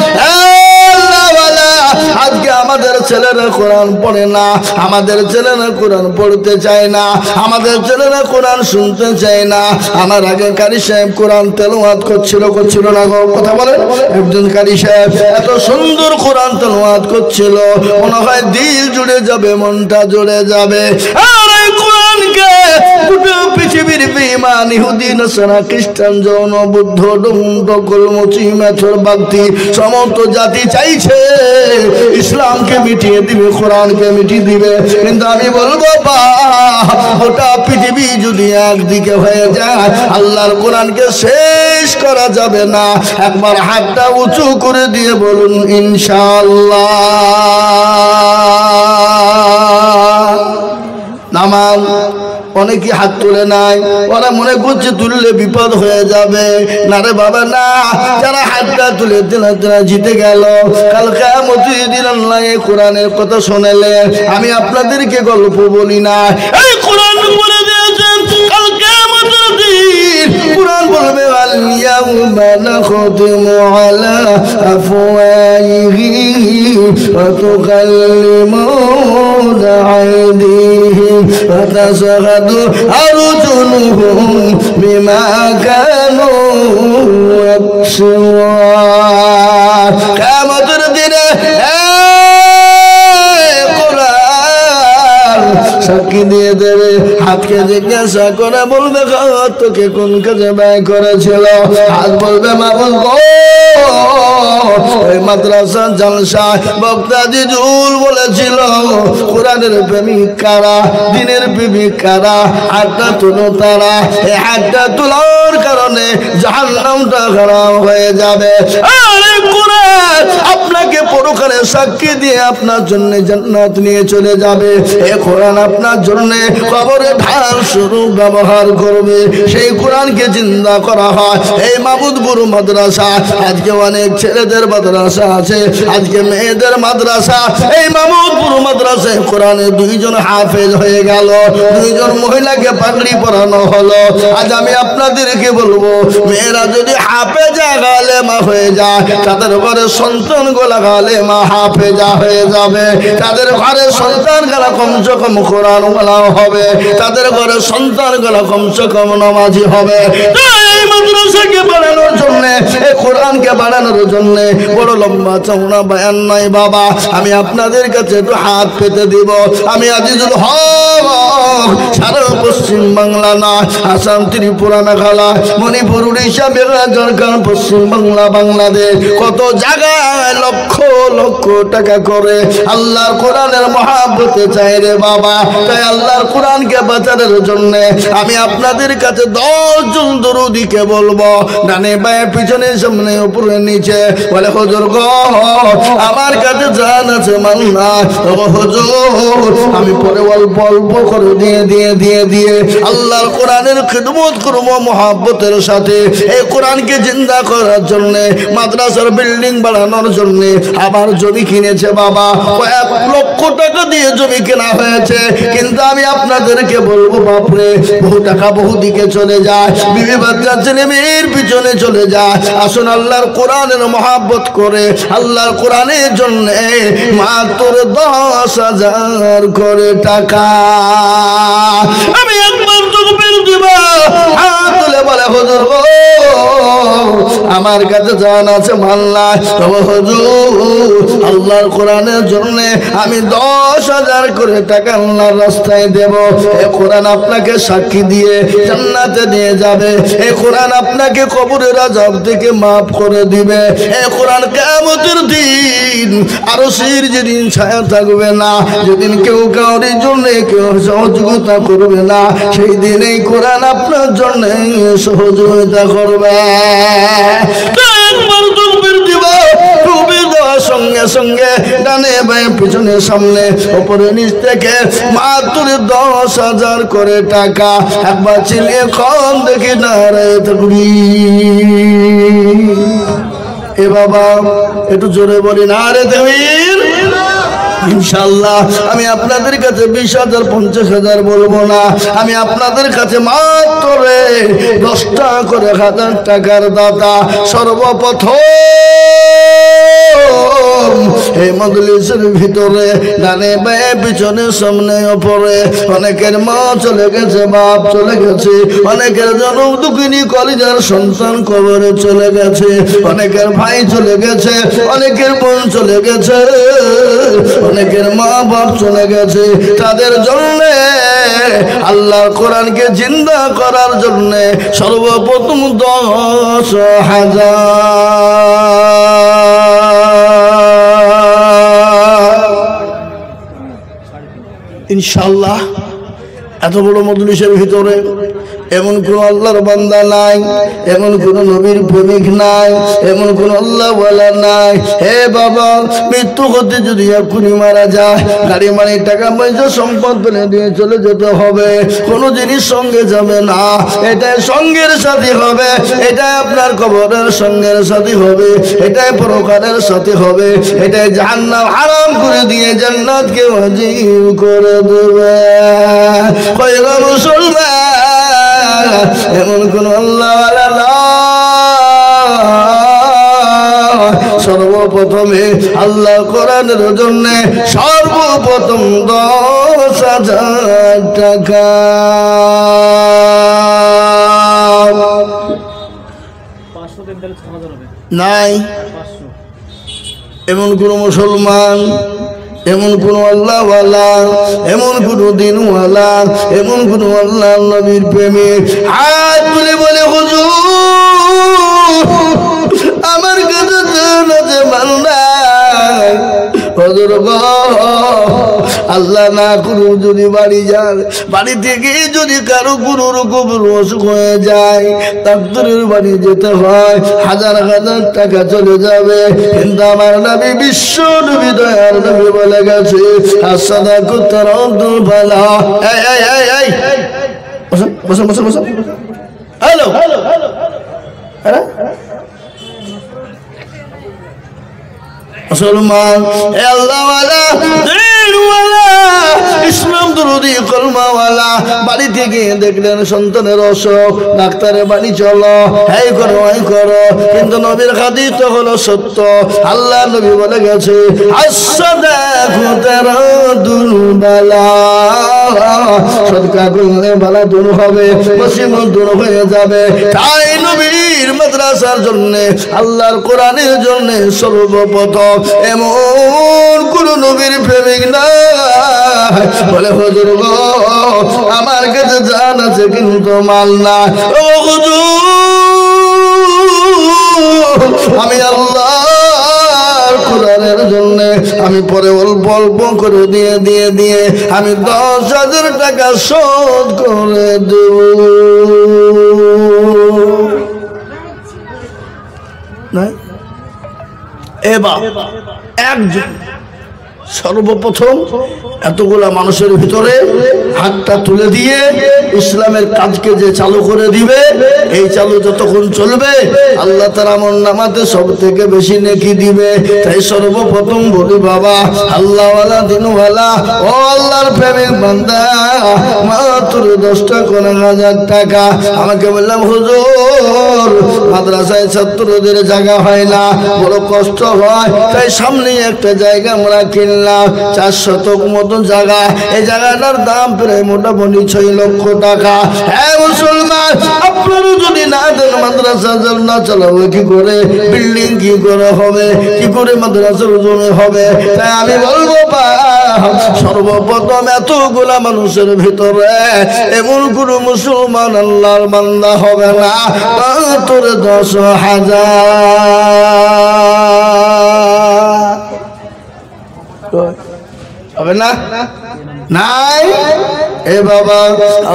আজকে আমাদের ছেলেরা কোরআন পড়ে না, আমাদের ছেলেরা কোরআন পড়তে চায় না, আমাদের ছেলেরা কোরআন শুনতে চায় না। আমার আগে কারি সাহেব কোরআন তেলাওয়াত করছিল না গো, কথা বলেন? একজন কারি সাহেব এত সুন্দর কোরআন তেলাওয়াত করছিল, মনে হয় দিল জুড়ে যাবে, মনটা জুড়ে যাবে। আর এই কোরআনকে গোটা পৃথিবীর বেঈমান, ইহুদি, নাসারা, খ্রিস্টান, জৈন, বুদ্ধ, ডোমকল, মুচি, মেথর, বাগদি সমস্ত জাতি চাইছে ইসলামকে মিটিয়ে দিবে, কোরআনকে মিটিয়ে দিবে, কিন্তু আমি বলবো গোটা পৃথিবী যদি একদিকে হয়ে যায়, আল্লাহর কোরআনকে শেষ করা যাবে না। একবার হাতটা উঁচু করে দিয়ে বলুন ইনশাআল্লাহ। নামাজ অনেকে হাত তুলে নাই, ওরা মনে করছে তুললে বিপদ হয়ে যাবে। না রে বাবা না, যারা হাতটা তুলে তারা জিতে গেল। কাল কিয়ামতের দিন আল্লাহ এই কোরআনের কথা শোনালেন। আমি আপনাদেরকে গল্প বলি না, এই কোরআন বলে দিয়েছেন কাল কিয়ামতের দিন কোরআন বলবে আল ইয়াউমা নাখতিমু আলা আফওয়াহিহিম ওয়া তুকাল্লিমুনা আইদিহিম ওয়া তাশহাদু আরজুলুহুম বিমা কানু ইয়াকসিবুন। কিয়ামতের দিনে সাক্ষী দিয়ে দেবে, হাতকে জিজ্ঞাসা করে বলবে তোকে কোন কাজে ব্যয় করেছিল? হাত বলবে মাবুদ গো, ওই মাদ্রাসা জলসা বক্তা জিজুল বলেছিল কোরআনের প্রেমিক কারা, দিনের প্রেমিক কারা, হাতটা তুলো তারা। এই হাতটা তোলার কারণে জাহান্নামটা খারাপ হয়ে যাবে। আরে কোরআন আপনাকে পরকালে সাক্ষী দিয়ে আপনার জন্য জান্নাত নিয়ে চলে যাবে। এই কোরআন আপনার জন্য কবরে ঢাল স্বরূপ ব্যবহার করবে। সেই কোরআনকে জিন্দা করা হয় এই মাবুদপুর মাদ্রাসা। আজকে অনেক ছেলেদের মাদ্রাসা আছে, আজকে মেয়েদের মাদ্রাসা। এই মাবুদপুর মাদ্রাসায় কোরআনে 2 জন হাফেজ হয়ে গেল, 2 জন মহিলাকে পাগড়ি পরানো হলো। আজ আমি আপনাদেরকে বলবো, মেয়েরা যদি হাফেজা আলেমা হয়ে যায়, তাদের ঘরে সন্তান গোলা আলেমা হাফেজা হয়ে যাবে, তাদের ঘরে সন্তানগুলো কমসে কম কোরআন ওয়ালা হবে, তাদের ঘরে সন্তানগুলো কমসে কম নামাজি হবে। এই মাদ্রাসাকে বাড়ানোর জন্য, এই কোরআনকে বাড়ানোর জন্য বড় লম্বা চওড়া বয়ান নাই বাবা, আমি আপনাদের কাছে একটু হাত পেতে দিব। আমি আজিজুল হক সারা পশ্চিম বাংলা না, আসাম, ত্রিপুরা, মেঘালয়, মণিপুর, উড়িষ্যা, বিহার, ঝাড়খণ্ড, পশ্চিম বাংলা, বাংলাদেশ, কত জায়গায় লক্ষ লক্ষ টাকা করে আল্লাহর কোরআনের মহাব্বতে চাই রে বাবা। তাই আল্লাহর কোরআনকে বাঁচানোর জন্য আমি আপনাদের কাছে 10 জন দরুদিকে বলবো, ডানে বায়ে পিছনে সামনে উপরে নিচে, বলে হুজুর গো আমার কাছে জান আছে মান নাই, হুজুর আমি পরে অল্প অল্প করে দিয়ে আল্লাহর কোরআনের খিদমত করবো মহাব্বতের সাথে। এই কোরআনকে জিন্দা করার জন্য, মাদ্রাসার বিল্ডিং বাড়ানোর জন্য আবার জমি কিনেছে বাবা, কয়েক লক্ষ টাকা দিয়ে জমি কেনা হয়েছে। কিন্তু আমি আপনাদেরকে বলবো বাপরে, বহু টাকা বহু দিকে চলে যায়, বিবি বাচ্চা ছেলে মেয়ের পিছনে চলে যায়। আসুন আল্লাহর কোরআনের মহাব্বত করে আল্লাহর কোরআনের জন্য মাত্র 10,000 করে টাকা আমি একবার চোখের দিব, হাত তুলে বলে হুজুর গো আমার কাছে জান আছে মাল্লা, হুজুর আল্লাহর কোরআনের জন্য আমি 10,000 করে টাকা আল্লাহর রাস্তায় দেব। এই কোরআন আপনাকে সাক্ষী দিয়ে জান্নাতে নিয়ে যাবে, এই কোরআন আপনাকে কবরের আযাব থেকে মাফ করে দিবে। এই কোরআন কিয়ামতের দিন আরশের যেদিন ছায়া থাকবে না, যেদিন কেউ কাউর জন্য কেউ সহযোগিতা করবে না, সেই দিন এই কোরআন আপনার জন্য সহযোগিতা করবে। একবার তকবীর দিব, তকবীর দেওয়ার সঙ্গে সঙ্গে ডানে বায়ে পিছনে সামনে উপরে নিচ থেকে মাত্র 10,000 করে টাকা। একবার চিনিয়ে কম দেখি নারায়ে তাকবীর। এ বাবা একটু জোরে বলি নারে তাকবীর। ইনশাআল্লাহ আমি আপনাদের কাছে 20,000 50,000 বলবো না, আমি আপনাদের কাছে মাত্র 10টা করে 1000 টাকার দাতা। সর্বপ্রথম এই মজলিসের ভিতরে ডানে বায়ে পিছনে সামনে উপরে অনেকের মা চলে গেছে, বাপ চলে গেছে, অনেকের জনম দুঃখিনী কলিজার সন্তান কবরে চলে গেছে, অনেকের ভাই চলে গেছে, অনেকের বোন চলে গেছে, অনেকের মা বাপ চলে গেছে। তাদের জন্য আল্লাহর কোরআনকে জিন্দা করার জন্য সর্বপ্রথম 10,000 ইনশাআল্লাহ। এত বড় মজলিসের ভিতরে এমন কোন আল্লাহর বান্দা নাই, এমন কোন নবীর প্রেমিক নাই, এমন কোন আল্লাহ ওয়ালা নাই। হে বাবা, মৃত্যু হতে যদি এক্ষুনি মারা যায়, গাড়ি মানি টাকা পয়সা সম্পদ ফেলে দিয়ে চলে যেতে হবে, কোনো জিনিস সঙ্গে যাবে না, এটাই সঙ্গের সাথী হবে, এটাই আপনার কবরের সঙ্গের সাথী হবে, এটাই পরকালের সাথী হবে, এটাই জাহান্নাম হারাম করে দিয়ে জান্নাতকে ওয়াজিব করে দেবে। কয়গো মুসলমান, এমন কোন আল্লাহ সর্বপ্রথমে আল্লাহ কোরআনের জন্য সর্বপ্রথম 10,000 টাকা। নাই এমন কোন মুসলমান, এমন কোন আল্লাহওয়ালা, এমন কোন দিনওয়ালা, এমন কোন আল্লাহ নবীর প্রেমে হাত তুলে বলে হুজুর আমার কাছে জান্নাতে বান্দা। হুজুর গো আল্লাহ না করুক যদি বাড়ি যান, বাড়ি থেকে যদি কারো কোনো রকম অসুখ হয়ে যায়, ডাক্তারের বাড়ি যেতে হয়, 1000 টাকা চলে যাবে। কিন্তু আমার নবী বিশ্ব নবী দয়ার নবী বলে গেছে আসাদাকু তারাদুল বালা। এই বসুন বসুন বসুন। হ্যালো হ্যাঁ মুসলমান, আল্লাহওয়ালা দিনওয়ালা ইসলাম দরদি কলমাওয়ালা বাড়ি থেকে দেখলেন সন্তানের অসুখ, ডাক্তারের বাড়ি চলো, এই করো এই করো। কিন্তু নবীর হাদিস তো হলো সত্য। আল্লাহ নবী বলে গেছে আসসাদাকু তারাদুল বালা, সদকা করলে বালা দূর হবে, মুসিবত দূর হয়ে যাবে। তাই নবীর মাদ্রাসার জন্য, আল্লাহর কোরআনের জন্য সর্বপ্রথম এমন কোন নবীর প্রেমিক না বলে হুজুর গো আমার কাছে জান আছে কিন্তু মাল না। ও হুজুর আমি আল্লাহর কোরআনের জন্য আমি পরে অল্প অল্প করে দিয়ে আমি 10,000 টাকা শোধ করে দেব। এবার একজন সর্বপ্রথম এতগুলা মানুষের ভিতরে হাতটা তুলে দিয়ে ইসলামের কাজকে যে চালু করে দিবে, এই চালু যতক্ষণ চলবে আল্লাহ তাআলা আমলনামাতে সব থেকে বেশি নেকি দিবে। তাই সর্বপ্রথম বলি বাবা আল্লাহওয়ালা দিনওয়ালা ও আল্লাহর প্রেমিক বান্দা, মাত্র 10 টাকা 1000 টাকা। আমাকে বললাম হুজুর মাদ্রাসায় ছাত্রদের জায়গা হয় না, বড় কষ্ট হয়, তাই সামনে একটা জায়গা আমরা কিনলাম 4 শতক মতো জায়গা। এই জায়গাটার দাম প্রায় মোটামুটি 6 লক্ষ টাকা। হ্যাঁ মুসলমান, আপনারা যদি না দেন মাদ্রাসা না চালাবো কি করে, বিল্ডিং কি করে হবে, কি করে মাদ্রাসার জমি হবে? তাই আমি বলবো সর্বপ্রথম এতগুলা মানুষের ভিতরে এমন কোন মুসলমান আল্লাহর বান্দা হবে না তোর 10,000 হবে না নাই। এ বাবা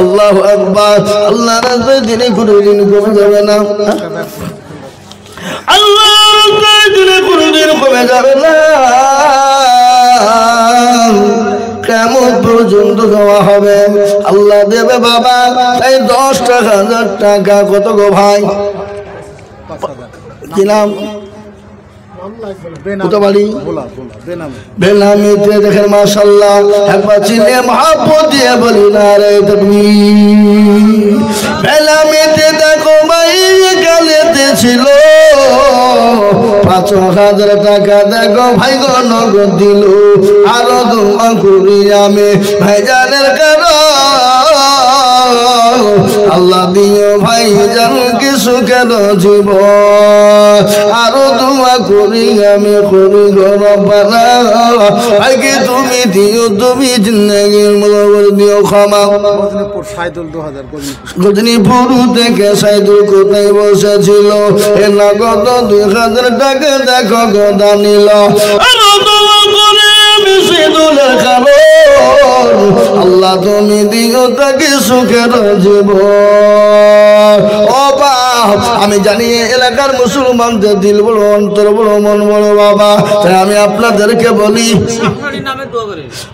আল্লাহু আকবার, আল্লাহ রাস্তায় দিনে কোনোদিন কমে যাবে না, আল্লাহ রাস্তায় দিনে কোনোদিন কমে যাবে না, কেমন পর্যন্ত দেওয়া হবে আল্লাহ দেবে বাবা। তাই 10 টাকা 1000 টাকা কত গো ভাই? কি নাম? বেনামিতে দেখেন মাশাআল্লাহ, একবার চিনে মহব্বত দিয়ে বলি না রে তাকবীর। বেনামিতে দেখো ভাই গালেতে ছিল 5,000 টাকা, দেখো ভাই গো নগদ দিল। আরো দোয়া করি আমি ভাইজানের কারণ আল্লাহ দিও ভাইজান কিছু কেন জীব। আরো দোয়া করি আমি করি গো রব্বানা, আগে তুমি দিও, তুমি জিন্দেগির মূল দিও ক্ষমা। গজনীপুর থেকে সাইদুল কোথায় বসেছিল, এ নগদ 2,000 টাকা দেখো গদা নিল। আরো দোয়া করে আমি সিদুলের কারণ আল্লাহ তুমি দিও তাকে সুখের জীবন। ও বাপ, আমি জানি এলাকার মুসলমানদের দিল বড়, অন্তর বড়, মন বড় বাবা। তাই আমি আপনাদেরকে বলি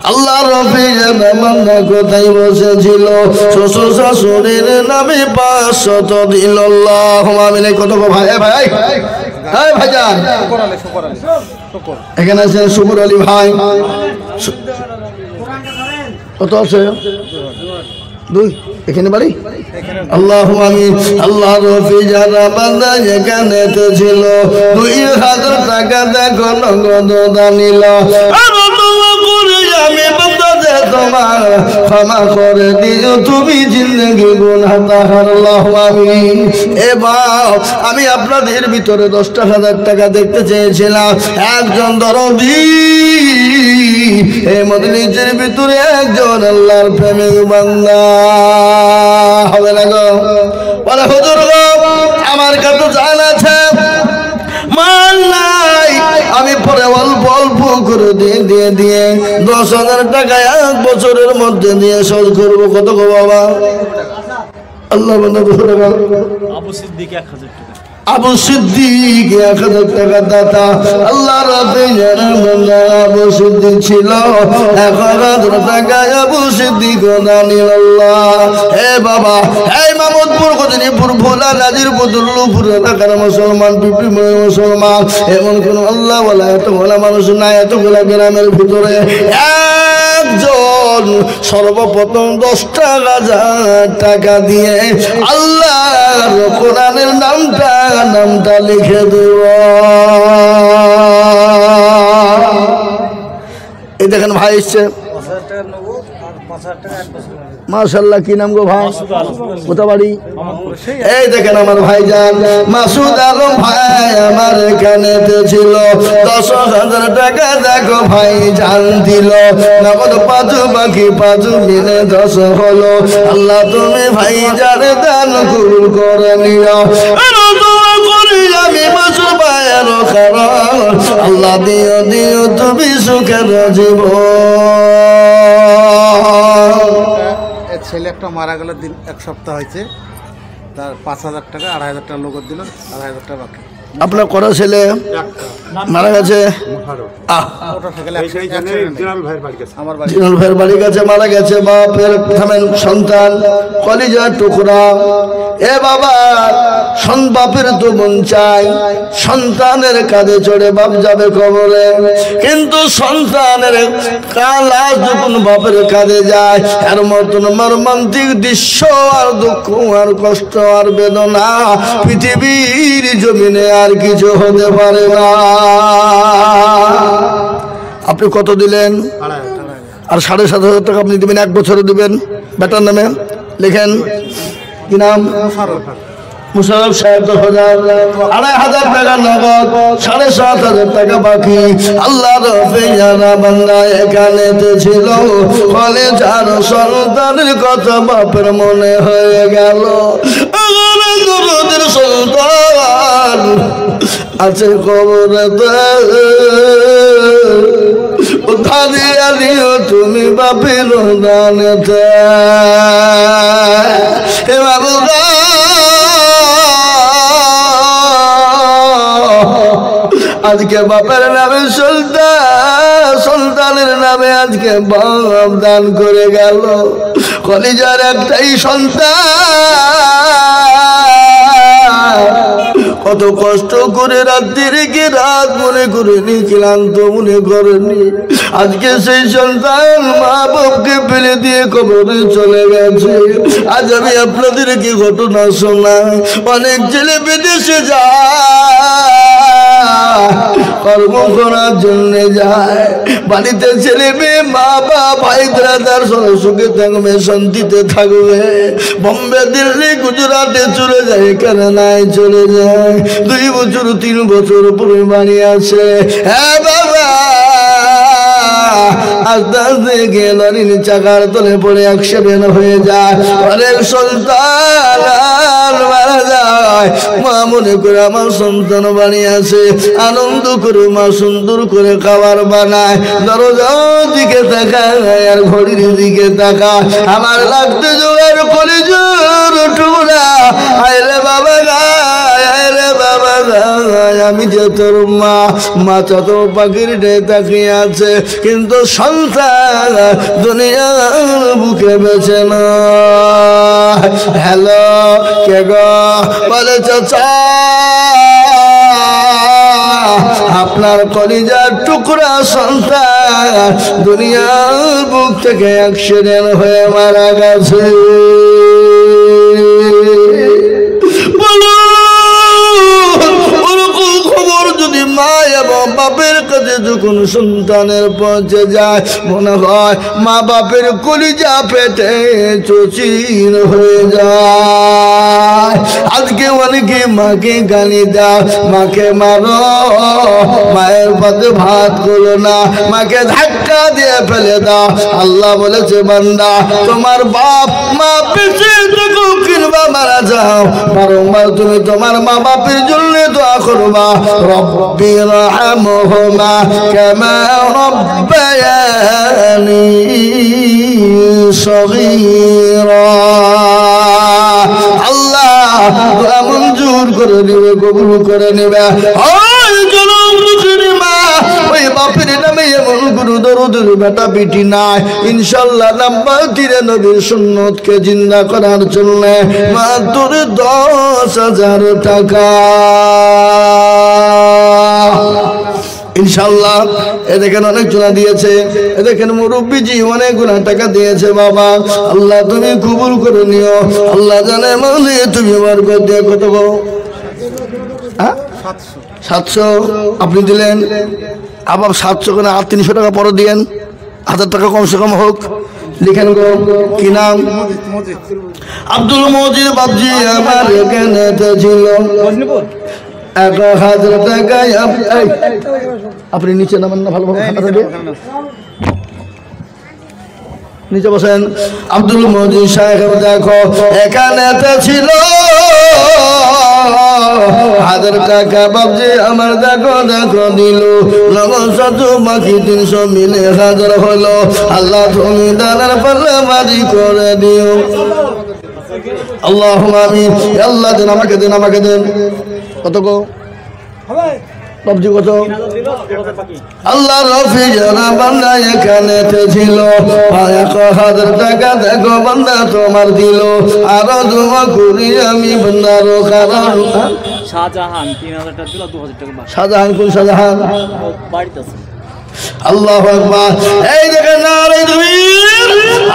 আল্লাহ রফিকের মেহমান কোথায় বসেছিল, শ্বশুর শাশুড়ির নামে 500 দিল। আল্লাহুম্মা আমিন। কত গো ভাই? ভাই হ্যাঁ ভাইজান এখানে আছেন শুকুর আলী ভাই, কত আছে? 2 এখানে বাড়ি। আল্লাহুম্মা আমিন। আল্লাহ রফি যারা বান্দা এখানে তো ছিল 2,000 টাকা দেখো নগদ দানিল। আরো দোয়া করে আমি বান্দা যে তোমার ক্ষমা করে দিও, তুমি জিন্দেগি গুনাহ তাহার। আল্লাহুম্মা আমিন। এবার আমি আপনাদের ভিতরে 10,000 টাকা দেখতে চেয়েছিলাম। একজন দরদি এই মজলিসের ভিতরে একজন আল্লাহর প্রেমিক বান্দা হবে না গো? বলে হুজুর গো আমার কাছে জান আছে, মাল নাই, আমি পরে অল্প অল্প করে দিয়ে 10,000 টাকা 1 বছরের মধ্যে দিয়ে শোধ করবো। কত গো বাবা? আল্লাহ বান্দা 200 টাকা। আবু সিদ্দিক 1,000 টাকা। আবু সিদ্দিক 1,000 টাকা দাতা। আল্লাহ রাব্বিল আবু সিদ্দিক ছিল 1,000 টাকা। আবু সিদ্দিক দানিল্লাহ। হে বাবা, এই মামুদপুর, গজনীপুর, ভোলা, নাজিরপুর, দুল্লুপুর এলাকার মুসলমান, পিপড়িমুড়ের মুসলমান, এমন কোন আল্লাহ ওয়ালা এতগুলা মানুষ নাই এতগুলা গ্রামের ভিতরে। একজন বোন সর্বপ্রথম 10,000 টাকা দিয়ে আল্লাহর কোরআনের নামটা লিখে দেব। এই দেখেন ভাই এসছে, মাশাআল্লাহ। কি নাম গো ভাই? কোথা বাড়ি? এই দেখেন আমার ভাইজান মাসুদ আলম ভাই আমার এখানে ছিল 10,000 টাকা। দেখো ভাই জান দিল নগদ 5 বাকি 5 মিলে 10 হলো। আল্লাহ তুমি ভাই যার দান কবুল করে নিও। আমি মাসুদ ভাইয়ের কারণ আল্লাহ দিও দিও তুমি সুখের জীবন। ছেলে একটা মারা গেল দিন 1 সপ্তাহ হয়েছে, তার 5,000 টাকা 2,500 টাকা লোক দিল, 2,500 টাকা বাকি। আপনার কটা ছেলে মারা গেছে? জিনাল ভাইয়ের বাড়ি গেছে, মারা গেছে। বাপের থামেন সন্তান কলিজার টুকরা। এ বাবা বাপের তো মন চাই সন্তানের কাঁধে চড়ে বাপ যাবে কবরে, কিন্তু সন্তানের লাশ যখন বাপের কাঁধে যায় এর মতন মর্মান্তিক দৃশ্য আর দুঃখ আর কষ্ট আর বেদনা পৃথিবীর জমিনে আর কিছু হতে পারে না। আপনি কত দিলেন? আর 7,500 টাকা আপনি দিবেন, 1 বছরে দিবেন বেটার নামে। লিখেন কি নাম? মুশারফ সাহেব। 2,500 টাকা নগদ, 7,500 টাকা বাকি। আল্লাহর পেয়ারা বান্দা এখানে ছিল, ফলে যার সন্তানের কথা বাপের মনে হয়ে গেল। সন্তান আছে কবরেতে, ধারিয়া দিও তুমি বাপের দানেতে। হে বাবুদা আজকে বাপের নামে সন্তানের নামে আজকে বাপ দান করে গেল। কলিজার একটাই সন্তান, কত কষ্ট করে রাত্রি কি রাত মনে করেনি, ক্লান্ত মনে করেনি। আজকে সেই সন্তান মা বাপকে ফেলে দিয়ে কবরে চলে গেছে। আজ আমি আপনাদেরকে ঘটনা শোনাই। অনেক ছেলে বিদেশে যায়, কর্ম করার জন্য যায়, বাড়িতে ছেলে মেয়ে মা বাপ ভাই ব্রাদার সুখে থাকবে, শান্তিতে থাকবে। বোম্বে দিল্লি গুজরাটে চলে যায়, কেরালায় চলে যায়। 2 বছর 3 বছর পরে বাড়ি আসে। হ্যাঁ বাবা আস্তে আস্তে গিয়ে লরির চাকার তলে পড়ে অ্যাক্সিডেন্ট হয়ে যায়। অনেক সন্তান মারা যায়। মা মনে করে আমার সন্তান বাড়ি আসে, আনন্দ করে মা সুন্দর করে খাবার বানায়, দরজার দিকে তাকায় আর ঘড়ির দিকে তাকায়। আমার লাগতে জোগাড় করে জোর টুকরা, আইরে বাবা গায়, আইরে বাবা গায়, আমি যে তোর মা। মা চত পাখির ডে তাকিয়ে আছে, কিন্তু সন্তান দুনিয়ার বুকে বেছে না। হ্যালো কে গো? বলে চাচা আপনার কলিজার টুকরা সন্তান দুনিয়ার বুক থেকে অ্যাক্সিডেন্ট হয়ে মারা গেছে। যদি মা এবং বাপের কাছে যখন সন্তানের পৌঁছে যায়, মনে হয় মা বাপের কলিজা পেটে চচির হয়ে যায়। আজকে অনেকে মাকে গালি দাও, মাকে মারো, মায়ের পাতে ভাত করো না, মাকে ধাক্কা দিয়ে ফেলে দাও। আল্লাহ বলেছে বান্দা তোমার বাপ মা পেটে কিংবা মারা যাও, বারংবার তুমি তোমার মা বাপের জন্য দোয়া করবা। রব্বি রহমহুমা কামা রব্বায়ানি সগীরা। আল্লাহ দোয়া মঞ্জুর করে নেবে, কবুল করে নেবে। ওই বাপের নামে এমন কোনো দরদের বেটা পিটি নাই। ইনশাল্লাহ নাম্বার 93 সুন্নতকে জিন্দা করার জন্য মাত্র 10,000 টাকা। ইনশাআল্লাহ। এ দেখেন অনেক জনা দিয়েছে, এ দেখেন মুরব্বিজি অনেকগুলো টাকা দিয়েছে বাবা, আল্লাহ তুমি কবুল করে নিও। আল্লাহ জানে মানে তুমি বরকত দিয়ে কত গো? 700 আপনি দিলেন, আবার 700 করে আর 300 টাকা পরে দিয়েন, 1000 টাকা কমসে কম হোক। লিখেন গো, কি নাম? আব্দুল মজিদ বাবজি আমার এখানে ছিল 1000 টাকায়। আপনি নিচে নামেন না, ভালোভাবে খাতা দিয়ে নিচে বসেন। আব্দুল মজিদ সাহেব দেখো এখানে ছিল 1000 টাকা বাবজি আমার দেখো দেখো দিল, নগদ বাকি 300 মিলে 1000 হলো। আল্লাহ তুমি দানের পাল্লা বাড়ি করে দিও। আল্লাহ আমিন। আল্লাহ দেন, আমাকে দেন, আমাকে দেন। কত গো বাবজি কত? আল্লাহ রফি জানা বান্দা এখানে ছিল 1000 টাকা দেখো বান্দা তোমার দিল, আরো দোয়া করি আমি বান্দার কারণ। শাহজাহান 3000 টাকা দিল, 2000 টাকা বাকি। শাহজাহান কোন শাহজাহান? বাড়িতে আছে। আল্লাহু আকবার। এই দেখেন নারে তাকবীর।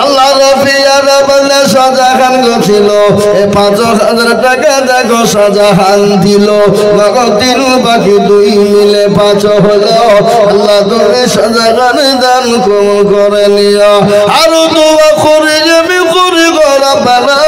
আল্লাহ রফি জানা বান্দা শাহজাহান ছিল 5000 টাকা দেখো শাহজাহান দিল, নগদ দিল বাকি 2 মিলে 5 হলো। আল্লাহ তুমি শাহজাহান দান করে নিও, আরো দোয়া করি আমি করি গো রব্বানা,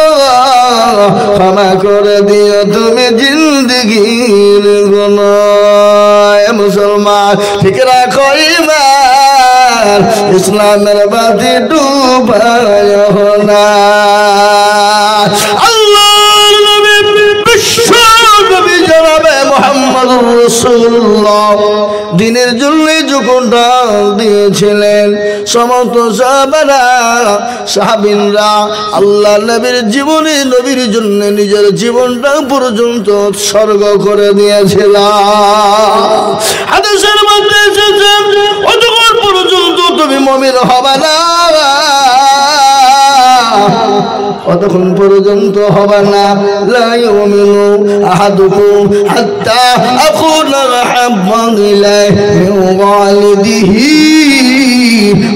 ক্ষমা করে দিও তুমি জিন্দেগির গুনাহ। মুসলমান ঠিক রাখো ঈমান, ইসলামের বাতি ডুবায় না। আল্লাহর নবী বিশ্ব নবী জনাবে মুহাম্মদুর রাসূলুল্লাহ দ্বীনের জন্য জীবনটা দিয়েছিলেন। সমস্ত সাহাবারা সাহাবীনরা আল্লাহ নবীর জীবনে নবীর জন্য নিজের জীবনটা পর্যন্ত উৎসর্গ করে দিয়েছিল। হাদিসের মধ্যে এসেছে অতক্ষণ পর্যন্ত তুমি মুমিন হবে না, কতক্ষণ পর্যন্ত হবে না। লা ইউমিনু আহাদুকুম হাত্তা আকুনা হাব্বান ইলাইহি মিন ওয়ালিদিহি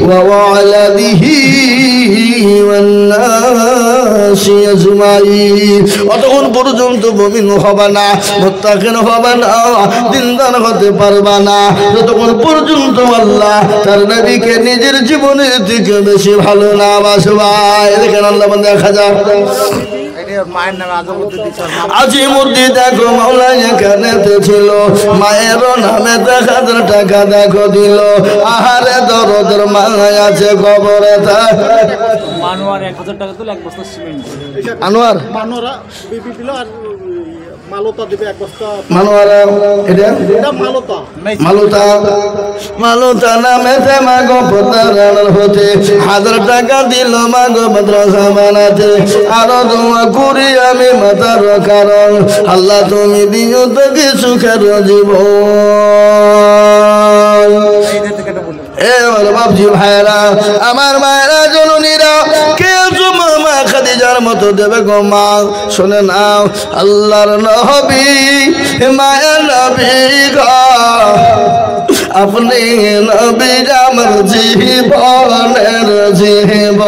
ওয়া ওয়ালাদিহি ওয়ান নাসি আজমাইন। কতক্ষণ পর্যন্ত মুমিন হবে না, মুত্তাকিন হবে না, দিনদার হতে পারবে না, যতক্ষণ পর্যন্ত আল্লাহ তার নবীকে নিজের জীবনের থেকে বেশি ভালো না বাসবে। দেখেন আল্লাহ বান্দা 1000 মায়ের নামে আজিমুদ্দিন দেখো মাওলা এখানে ছিল, মায়েরও নামে 1000 টাকা দেখো দিল, আহারে দরদের মা আছে কবরে থাক। মানোয়ার 1000 টাকা দিল, 1 বস্তা সিমেন্ট। আনোয়ার মানোরা বিবি দিল আর মালতা দিবে 1 বস্তা। মানোয়ারা এটা মালতা মালুতা মালুতা নামে মাগো পতারার হতে 1000 টাকা দিল মাগো মাদ্রাসা বানাতে, আরো দোয়া করি আমি মাতার কারণ আল্লাহ তুমি দিও তো কিছু সুখের জীবন। বাবজি ভাইরা আমার মায়েরা জননীরা কে মা খাদিজার মতো দেবে গো মা, শুনে নাও আল্লাহর নবী মায়ের নবী গো, আপনি নবী আমার জীবনের জীবন।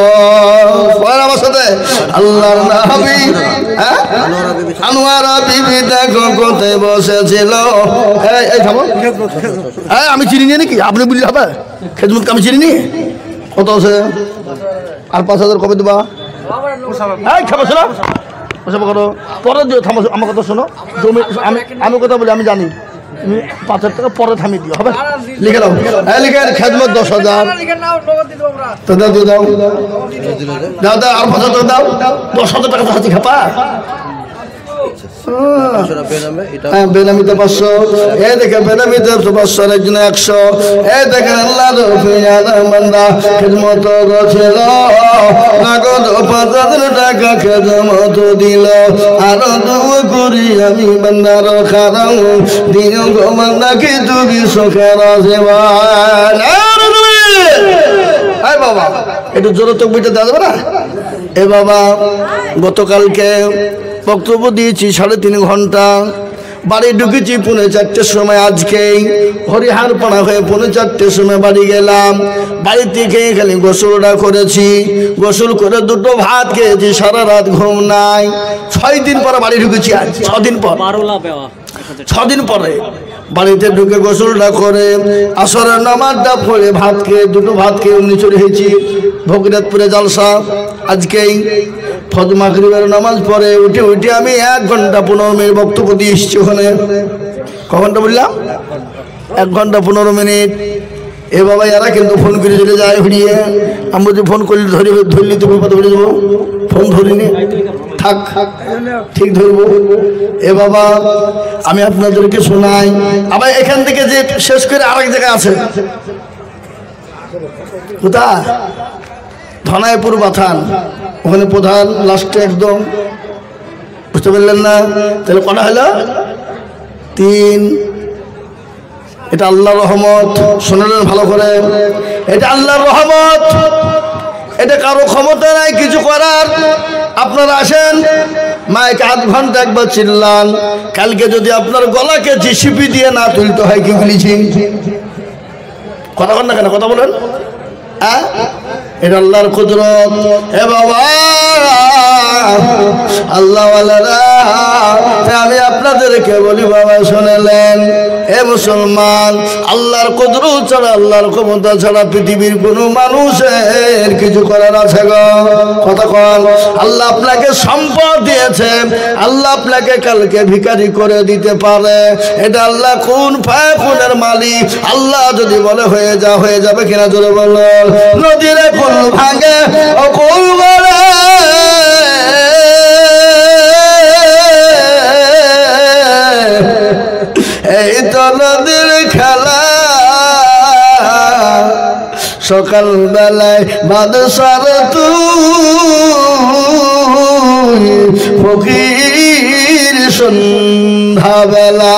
আমার সাথে আল্লাহর নবী আনোয়ারা বিবি দেখো কোথায় বসেছিল। এই থামো, আমি চিনি নি নাকি? আপনি বললে হবে খেদমত আমি চিনি নি। কত আছে? আর 5000 কবে দেবা? পরে দিও। থামো, আমার কথা শোনো, আমি কথা বলি, আমি জানি তুমি 5000 টাকা পরে থামিয়ে দিও, হবে? লিখে দাও, লিখে খেদমত 10000 তো দাও, দিয়ে দাও, দাও দাও, আর 5000 দাও, 10000 টাকা তো হাতি খাপা। বেনামিতে 500, এ দেখে বেনামিতে 500, একজনে 100। এ দেখেন আল্লাহ বান্দা খেদমত ছিল, নগদ 5000 টাকা খেদমত দিল, আরো দোয়া করি আমি বান্দার কারণ দিন গো বান্দাকে তুমি সুখের জীবন। এই বাবা একটু জোরে তো বইটা দেওয়া যাবে না? এ বাবা গতকালকে বক্তব্য দিয়েছি 3.5 ঘন্টা, বাড়ি ঢুকেছি 4:30 সময়। আজকেই হরিহার পাড়া হয়ে 4:30 সময় বাড়ি গেলাম। বাড়ি থেকে খালি গোসলটা করেছি, গোসল করে 2টো ভাত খেয়েছি, সারা রাত ঘুম নাই। 6 দিন পরে বাড়ি ঢুকেছি। আজ 6 দিন পর, 6 দিন পরে বাড়িতে ঢুকে গোসলটা করে আসরের নামাজটা পড়ে ভাত খেয়ে 2টো ভাত খেয়ে এমনি চলে এসেছি ভগীরথপুরে জালসা। আজকেই ফজর মাগরিবের নামাজ পড়ে উঠে আমি 1 ঘন্টা 15 মিনিট বক্তব্য দিয়ে এসেছি ওখানে। ক ঘন্টা বললাম? 1 ঘন্টা 15 মিনিট। এ বাবা এরা কিন্তু ফোন করে চলে যায় ঘুরিয়ে। আমি বলছি ফোন করলে ধরলি তো বিপদ হয়ে যাবো, ফোন ধরিনি, থাক ঠিক ধরবো। এ বাবা আমি আপনাদেরকে শোনাই। আবার এখান থেকে যে শেষ করে আরেক জায়গায় আছে, কোথায়? ধনাইপুর বাথান, ওখানে প্রধান লাস্টে একদম। বুঝতে পারলেন না? তাহলে কটা হলো? 3। এটা আল্লাহর রহমত। শুনলেন ভালো করে? এটা আল্লাহর রহমত, এটা কারো ক্ষমতা নাই কিছু করার। আপনারা আসেন, মাইক 1/2 ঘন্টা একবার চিল্লান। কালকে যদি আপনার গলাকে জিসিপি দিয়ে না তুলতে হয়, কি বলেছি? কথা বলেন না কেন? কথা বলেন। হ্যাঁ, এটা আল্লাহর কুদরত। হে বাবা আল্লাহওয়ালারা, আমি আপনাদেরকে বলি বাবা শুনলেন, হে মুসলমান, আল্লাহর কুদরত ছাড়া, আল্লাহর ক্ষমতা ছাড়া পৃথিবীর কোনো মানুষের কিছু করার আছে গো? কথা কন। আল্লাহ আপনাকে সম্পদ দিয়েছে, আল্লাহ আপনাকে কালকে ভিখারি করে দিতে পারে। এটা আল্লাহ কোন ফায়াকুনের মালিক। আল্লাহ যদি বলে হয়ে যা, হয়ে যাবে কিনা জোরে বলো। নদীর কুল ভাঙে ও কুল গড়ে, এই তো নদীর খেলা। সকাল বেলায় বাদশার তুই, ফকির সন্ধ্যা বেলা।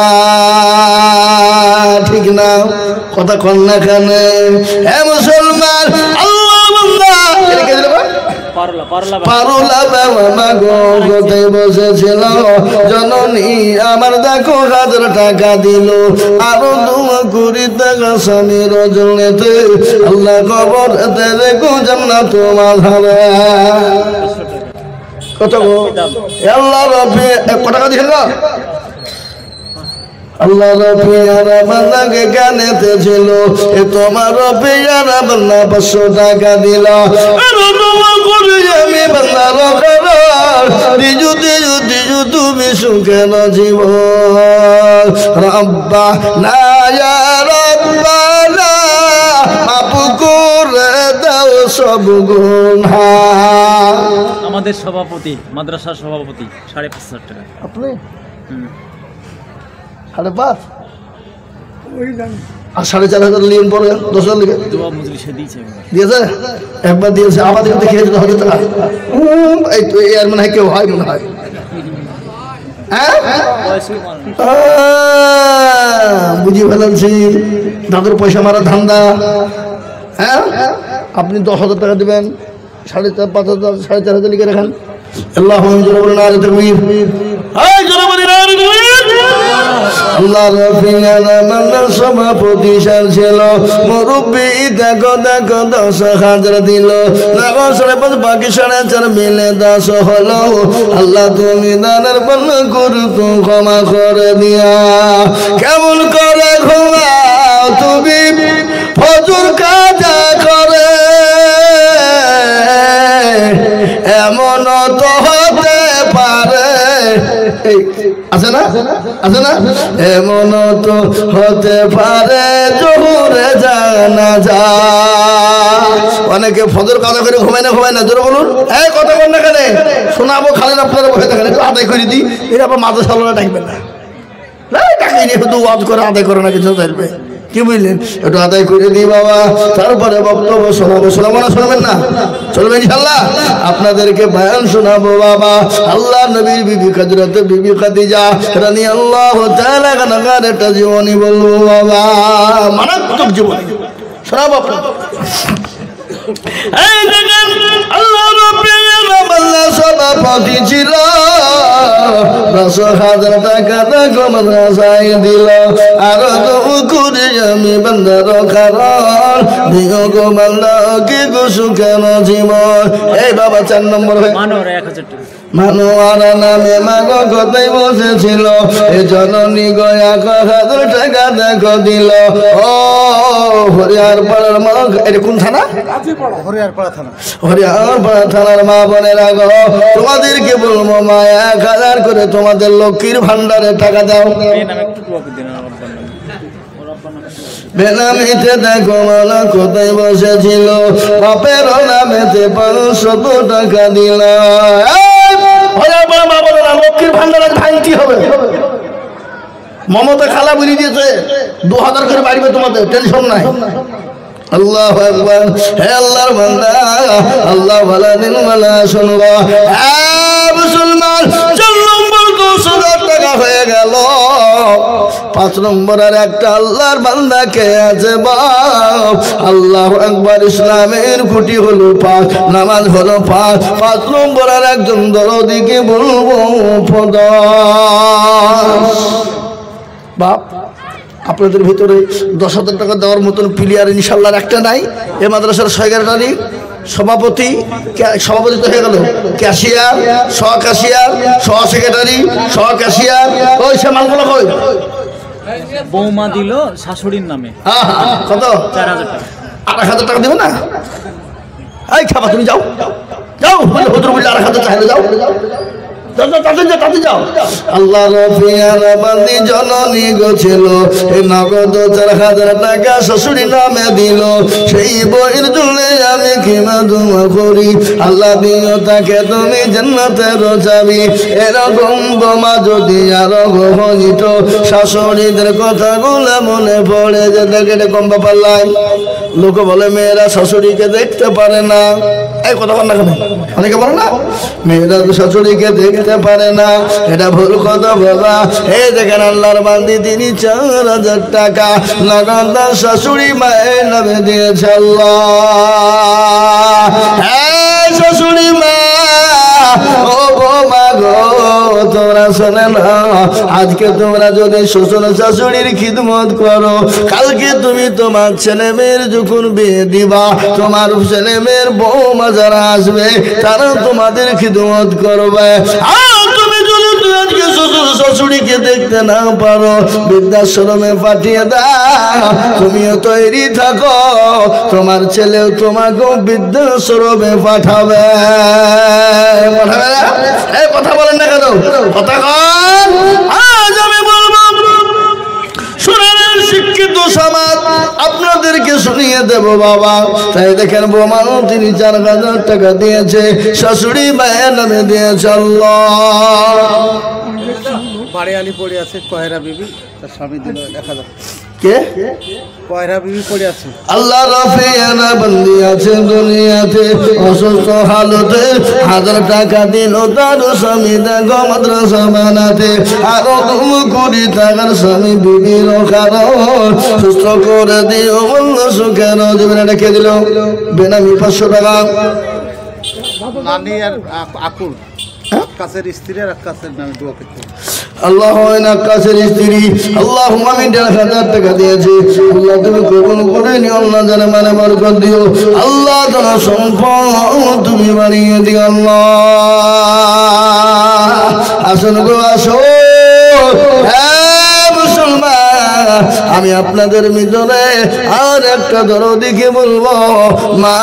ঠিক না? কথা কন না কেন? হে মুসলমান, আল্লাহ বান্দা পারুলা বাবা গো কোথায় বসেছিল জননী আমার, দেখো 1000 টাকা দিল, আরো 2 টাকা স্বামীর জন্যতে, আল্লাহ কবর দেখো জান্নাত মাঝারে। কত গো? আল্লাহ রব্বি 1 টাকা দিল। আল্লাহ রব্বি আরা বান্দাকে গানেতে ছিল, এ তোমার রব্বি আরা বান্দা 500 টাকা দিল। আমি বান্দার করার দিজু দিজু দিজু তুমি সুখের জীবন। রব্বা না ইয়া রব্বানা, মাফ করে দাও সব গুনাহ। আমাদের সভাপতি, মাদ্রাসার সভাপতি 5.5 টাকা। আপনি 5.5 আর 4,500 নিয়ে পরে 10,000 লিখে দিয়েছে। একবার দিয়েছে, আবার দিকে খেয়েছে 1000 টাকা। এই তো এর মনে হয় কেউ হয়, মনে হয়। হ্যাঁ, বুঝি ফেলেছি, দাদুর পয়সা মারা ধান্দা। হ্যাঁ, আপনি 10,000 টাকা দেবেন, 5,500 4,500 লিখে রাখেন। আল্লাহ আল্লাহ সভাপতি ছিল, মুরব্বী দেখো দেখো 10,000 দিল, বাকি 4.5 মিলে 10 হলো। আল্লাহ তুমি দানের বল করতো ক্ষমা করে দিয়া। কেমন করে ঘুমাও তুমি ফজর কাজা করে, এমন তো হতে পারে। আছে না? আছে না? এমন তো হতে পারে জোহরে জানাজা। অনেকে ফজর কাজা করে ঘুমায় না, জোরে বলুন। এই কথা বল না কেন? শোনাবো খালেন, আপনারা বসে থাকেন, একটু আদায় করে দিই। এটা আবার মাদ্রাসা সালানা ডাকবেন না, ডাকিনি, শুধু ওয়াজ করে আদায় করে না, কিছু চাইবে। কি বুঝলেন? একটু আদায় করে দিই বাবা, তারপরে বক্তব্য শোনাবো। শোনাবো না? শোনাবেন না? চলবেন ইনশাআল্লাহ। আপনাদেরকে বয়ান শোনাবো বাবা। আল্লাহ নবীর বিবি হযরত বিবি খাদিজা রাদিয়াল্লাহু তাআলা আনহার একটা জীবনী বলবো বাবা, মারাত্মক জীবনী শোনাবো আপনাদের। এই দেখেন, আল্লাহ রাব্বুল আলামিন সভাপতি ছিল, 10,000 টাকা দেখো মাদ্রাসায় দিল আরো তো করে আমি বান্দার কারণ দিও গো বান্দা কি গো সুখের জীবন। এই বাবা 4 নম্বর হয়ে মানোর 1000 টাকা মানুয়ারা নামে মাগো কোথায় বসেছিল এ জননী গো 1,000 টাকা দেখো দিল। ও হরিয়ার পাড়ার মা, এটা কোন থানা? হরিয়ারপাড়া থানা। হরিয়ারপাড়া থানার মা বোনেরা গো, তোমাদেরকে বলবো মা 1,000 করে তোমাদের লক্ষ্মীর ভান্ডারে টাকা দাও। এই নামে একটু টুকু দিন আমার আব্বার নামে। ওর আব্বার নামে বেনামিতে দেখো মালা কোথায় বসেছিল বাপের নামেতে 500 টাকা দিল। হরিয়ারপাড়া মা বোনেরা লক্ষ্মীর ভান্ডারে ভাঙতি হবে। মমতা খালা বলি দিয়েছে 2,000 করে বাড়বে, তোমাদের টেনশন নাই। আল্লাহু আকবার। হে আল্লাহর বান্দা, আল্লাহ ভালো দিন ভালো শুনবো। মুসলমান 4 নম্বর 10,000 টাকা হয়ে গেল। 5 নম্বর আর একটা আল্লাহর বান্দা কে আছে বাপ? আল্লাহু আকবার। ইসলামের খুঁটি হলো পাক, নামাজ হলো পাক। 5 নম্বর আর একজন দরদিকে বলবো বাপ, আপনাদের ভিতরে 10,000 টাকা দেওয়ার মতন প্লেয়ার ইনশাল্লাহ একটা নাই। এ মাদ্রাসার সেক্রেটারি, সভাপতি, সভাপতি তো হয়ে গেল, ক্যাশিয়ার, সহ ক্যাশিয়ার, সহ সেক্রেটারি, সহ ক্যাশিয়ার, ওই সে মালগুলো কই? বৌমা দিল শাশুড়ির নামে। হ্যাঁ হ্যাঁ, কত? 4,000 টাকা। 8,000 টাকা দেবো না? এই খাবা, তুমি যাও যাও, হুজুর বললে 8,000 চাইলে যাও আল্লাহ রফিয়ার বান্দি জননী গো ছিল এই নগদ 4,000 টাকা শ্বশুরি নামে দিল। সেই বইয়ের জন্য আমি কিমা দোয়া করি, আল্লাহ দিও তাকে তুমি জান্নাতের চাবি। এরকম বোমা যদি আরো গহনিত শাশুড়িদের কথাগুলো মনে পড়ে যে দেখে কম ব্যাপার লাই। লোকে বলে মেয়েরা শাশুড়িকে দেখতে পারে না, এই কথা বল না কেন? অনেকে বলে না মেয়েরা শাশুড়িকে দেখতে পারে না, এটা ভুল কথা বাবা। এই দেখেন আল্লাহর বান্দি তিনি 4,000 টাকা নগদ শাশুড়ি মায়ের নামে দিয়েছে আল্লাহ। হ্যাঁ শাশুড়ি মা, ও বৌমা গো, তোমরা শোনে না, আজকে তোমরা যদি শ্বশুর শাশুড়ির খিদমত করো, কালকে তুমি তোমার ছেলে মেয়ের যখন বিয়ে দিবা, তোমার ছেলে মেয়ের বৌমা যারা আসবে তারা তোমাদের খিদমত করবে। আর তুমি যদি আজকে শ্বশুর শাশুড়িকে দেখতে না পারো, বৃদ্ধাশ্রমে পাঠিয়ে দাও, তুমিও তৈরি থাকো, তোমার ছেলেও তোমাকেও বৃদ্ধাশ্রমে পাঠাবে। এই কথা বলেন না কেন? কথা কন। আজ আমি বলবো শুনেন শিক্ষিত সমাজ, আপনাদেরকে শুনিয়ে দেব বাবা। তাই দেখেন বোমানো তিনি 4,000 টাকা দিয়েছে, শাশুড়ি মায়ের নামে দিয়েছে আল্লাহ। বাড়িয়ালি পড়ে আছে কয়রা বিবি, তার স্বামী দিল 1,000। কে? কয়রা বিবি পড়ে আছে। আল্লাহ রফিয়ানা বান্দি আছে দুনিয়াতে অসুস্থ হালতে, 1,000 টাকা দিল তার স্বামী দেখো মাদ্রাসা বানাতে। আরো 2 টাকার স্বামী বিবির কারণ সুস্থ করে দিও বন্ধ সুখের জীবনে রেখে দিল। বেনামি 500 টাকা। নানি আর আকুল কাছের স্ত্রী আর কাছের নামে দোয়া করতে। আল্লাহ কাছের স্ত্রী আল্লাহ আমি 1,500 টাকা দিয়েছি, আল্লাহ তুমি কবুল করে নিও, আল্লাহ জানে মানে বরকত দিও, আল্লাহ তোমার সম্পদ তুমি বাড়িয়ে দিও আল্লাহ। আসুন গো আসো মুসলমান, আমি আপনাদের ভিতরে আর একটা দরদিকে বলবো, মা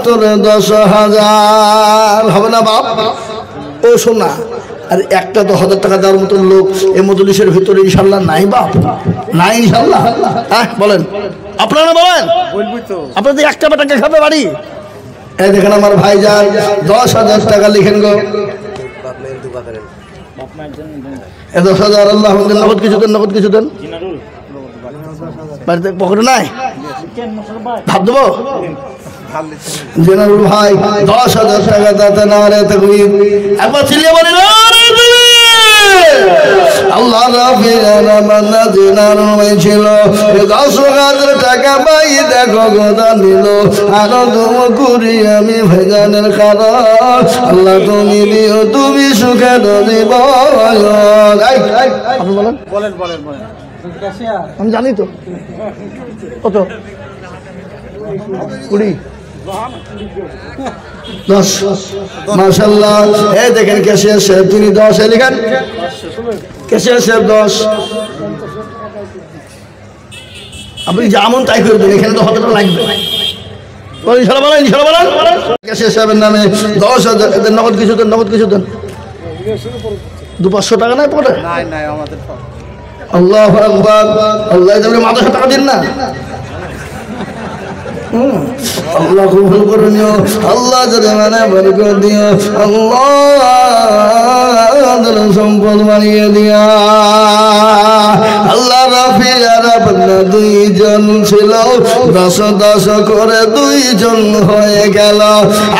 তোর 10,000 হবে না বাপ? ও শোনা, আর একটা 10,000 টাকা দেওয়ার মতন লোক এই মজলিসের ভিতরে ইনশাল্লাহ নাই বাপ? নাই ইনশাল্লাহ? হ্যাঁ বলেন, আপনারা বলেন। বলবি তো আপনাদের একটা টাকা খাবে বাড়ি? এই দেখেন আমার ভাই যান 10,000 টাকা লিখেন গো। 10,000 আল্লাহ নগদ কিছু দেন, নগদ কিছু দেন। বাড়িতে পকেটে নাই, ভাব দেবো। জেনারেল ভাই 10,000 টাকা দাতা না রে তাকবীর, একবার চিল্লিয়ে বলি না রে তাকবীর। আল্লাহ রাব্বি ফিরানা বান্দা দিনার ছিল 10,000 টাকা পাই দেখো গোদা নিল আরো দম করি আমি ভেজানের কারণ আল্লাহ তুমি দিও তুমি সুখে দিব আপনি বলেন বলেন বলেন বলেন আমি জানি তো কত 20 10 মাশাআল্লাহ এই দেখেন ক্যাশিয়ার সাহেব তিনি 10 এ লিখেন ক্যাশিয়ার সাহেব 10 আপনি যেমন তাই করবেন এখানে তো হতটা লাগবে ইনশাআল্লাহ বলেন ক্যাশিয়ার সাহেবের নামে 10,000 এদের নগদ কিছু দেন 200-500 টাকা নাই পড়ে নাই নাই আমাদের আল্লাহু আকবার আল্লাহ যেন মাদ্রাসা টাকা দিন না আল্লাহ কবুল করে নিও আল্লাহ যাতে মানে বরকত দিও আল্লাহ সম্পদ বানিয়ে দিয়া আল্লাহ রাফিয়ারা বন্ধা 2 জন ছিল 10 করে 2 জন হয়ে গেল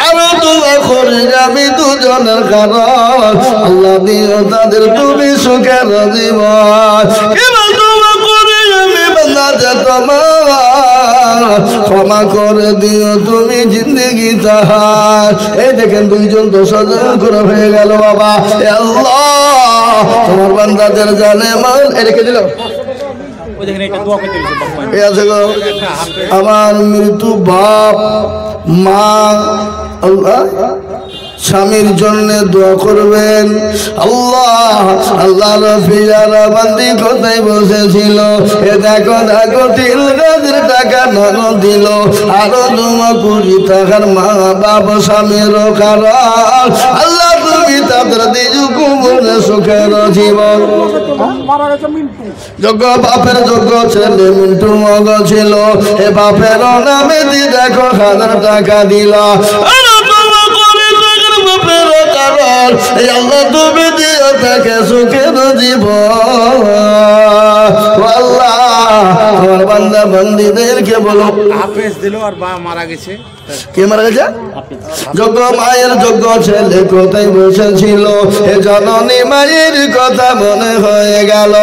আরো দোয়া করি আমি 2 জনের কারণ আল্লাহ দিও তাদের তুমি সুখের জীবন এবার দোয়া করি আমি বন্ধা যে তোমার ক্ষমা করে দিও তুমি জিন্দগি তাহার এই দেখেন 2 জন 10,000 করে হয়ে গেল বাবা আল্লাহ তোমার বান্দাদের জানে মান রেখে দিল আমার মৃত্যু বাপ মা আল্লাহ স্বামীর জন্য দোয়া করবেন আল্লাহ রফিয়ারা বান্দি কোথায় বসেছিল এ দেখো 3,000 টাকা নানো দিল আরো 20 টাকার মা বাপ স্বামীর কারণ আল্লাহ তুমি তাদের দিজু কুমুরে সুখের জীবন যোগ্য বাপের যোগ্য ছেলে মিন্টু মগ ছিল এ বাপের নামে দেখো 1,000 টাকা দিল আল্লাহ তুমি দিও তাকে সুখের জীবন আল্লাহ আমার বান্দা বান্দীদেরকে বলো হাফেজ দিল আর বা মারা গেছে কে মারা গেছে যোগ্য মায়ের যোগ্য ছেলে কোথায় বসেছিল এ জননী মায়ের কথা মনে হয়ে গেল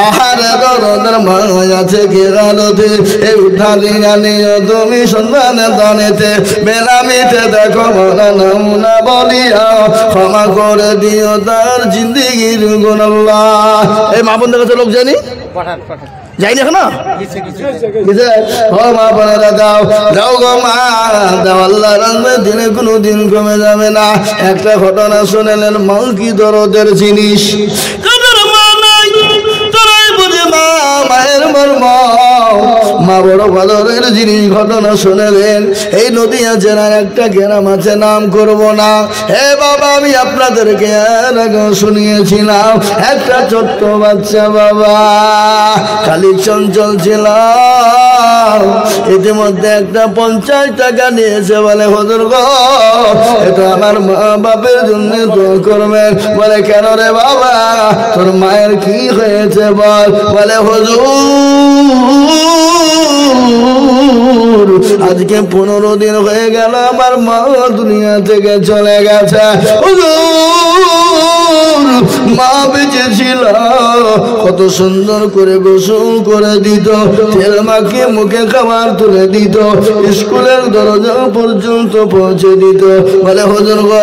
আহারে দরদের মা আছে কে গালতে এ উঠালি জানিও তুমি সন্ধানে দানেতে বেলামিতে দেখো মনে নমুনা বলিয়া ক্ষমা করে দিও তার জিন্দিগির গুণ আল্লাহ এই মা বোনদের কাছে লোক জানি পাঠান যাইনি এখনো মা বোনেরা যাও গো মা দাও আল্লাহ রান্না দিনে কোনো দিন কমে যাবে না একটা ঘটনা শুনেলেন মা কি দরদের জিনিস মা নাই তোরাই বুঝে মা মায়ের মর্ম মা বড় ভালোরের জিনিস ঘটনা শুনেলেন এই নদীয়া জেলার একটা গ্রাম আছে নাম করব না হে বাবা আমি আপনাদেরকে শুনিয়েছিলাম একটা ছোট্ট বাচ্চা বাবা খালি চঞ্চল ছিল ইতিমধ্যে একটা 50 টাকা নিয়েছে বলে হুজুর গো এটা আমার মা বাপের জন্য দোয়া করবেন বলে কেন রে বাবা তোর মায়ের কি হয়েছে বলে হুজুর আজকে 15 দিন হয়ে গেল আমার মা দুনিয়া থেকে চলে গেছে মা বেঁচে ছিল কত সুন্দর করে গোসল করে দিত তেল মাখিয়ে মুখে খাবার তুলে দিত স্কুলের দরজা পর্যন্ত পৌঁছে দিত বলে হুজুর গো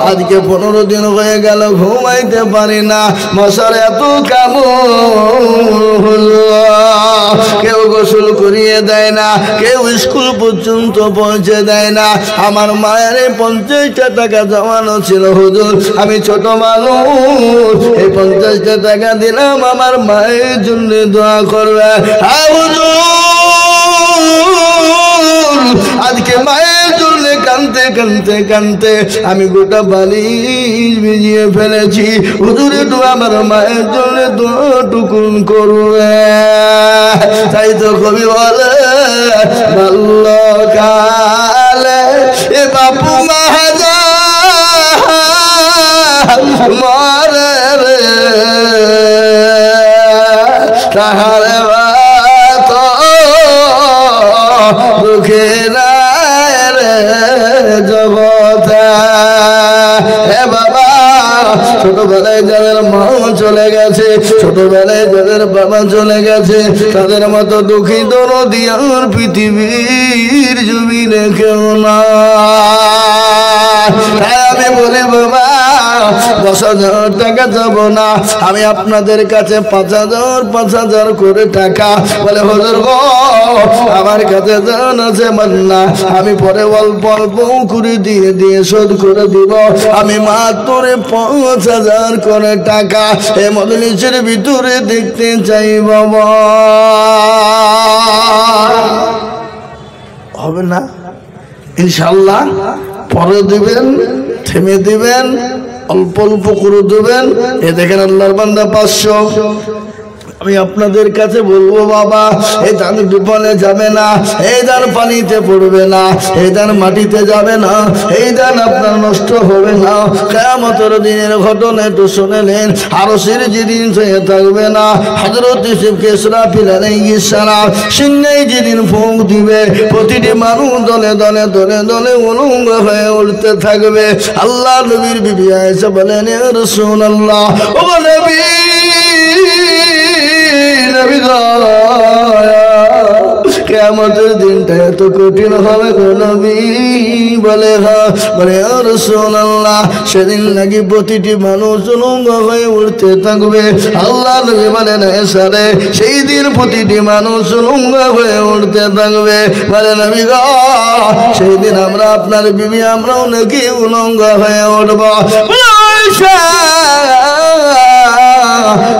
আজকে 15 দিন হয়ে গেল ঘুমাইতে পারি না মশার এত কামড় কেউ গোসল করিয়ে দেয় না কেউ স্কুল পর্যন্ত পৌঁছে দেয় না আমার মায়ের 50 টাকা জমানো ছিল হুজুর আমি ছোট মানুষ এই 50 টাকা দিলাম আমার মায়ের জন্য দোয়া করবে আজকে মায়ের জন্য কানতে কানতে কানতে আমি গোটা বালিশ ভিজিয়ে ফেলেছি হুজুর একটু আমার মায়ের জন্য দোয়াটুকুন করবে তাই তো কবি বলে বাল্যকালে এ বাপু মাহাজা মারে রে তাহারে বাত দুঃখে নাই রে জগতে হে বাবা ছোটবেলায় যাদের মা চলে গেছে, ছোটবেলায় যাদের বাবা চলে গেছে, তাদের মতো দুঃখী দরদি আর পৃথিবীর জমিনে কেউ না। আমি বলি বাবা 10,000 টাকা যাব না, আমি আপনাদের কাছে 5,000 করে টাকা। বলে হুজুর গো আমার কাছে জান আছে মান্না, আমি পরে অল্প অল্প করে দিয়ে দিয়ে শোধ করে দিব। আমি মাত্র 5,000 করে টাকা এ মজলিসের ভিতরে দেখতে চাই বাবা। হবে না ইনশাআল্লাহ? পরে দিবেন, থেমে দিবেন, অল্প অল্প করে দেবেন। এ দেখেন আল্লাহর বান্দা 500। আমি আপনাদের কাছে বলবো বাবা এই ধান বিপলে যাবে না, এই ধান পানিতে পড়বে না, এই ধান মাটিতে যাবে না, এই ধান আপনার নষ্ট হবে না। কিয়ামতের দিনের ঘটনা একটু শুনেলেন, আরশের যেদিন হয়ে থাকবে না, হযরত ইউসুফকে ইসরাফিল আলাইহিস সালাম সিংহাই যেদিন ফুঁক দিবে, প্রতিটি মানুষ দলে দলে দলে দলে উলঙ্গ হয়ে উঠতে থাকবে। আল্লাহ নবীর বিবি আয়েশা বলেন ইয়া রাসূলুল্লাহ, ও নবী কিয়ামতের দিনটা এত কঠিন হবে গো নবী? বলে হ্যাঁ। বলে ইয়া রাসূলুল্লাহ সেদিন নাকি প্রতিটি মানুষ উলঙ্গ হয়ে উঠতে থাকবে। আল্লাহ নবী বলেন আয়েশা রে সেই দিন প্রতিটি মানুষ উলঙ্গ হয়ে উঠতে থাকবে। বলে নবী গো সেই দিন আমরা আপনার বিবি আমরাও নাকি উলঙ্গ হয়ে উঠব। আয়েশা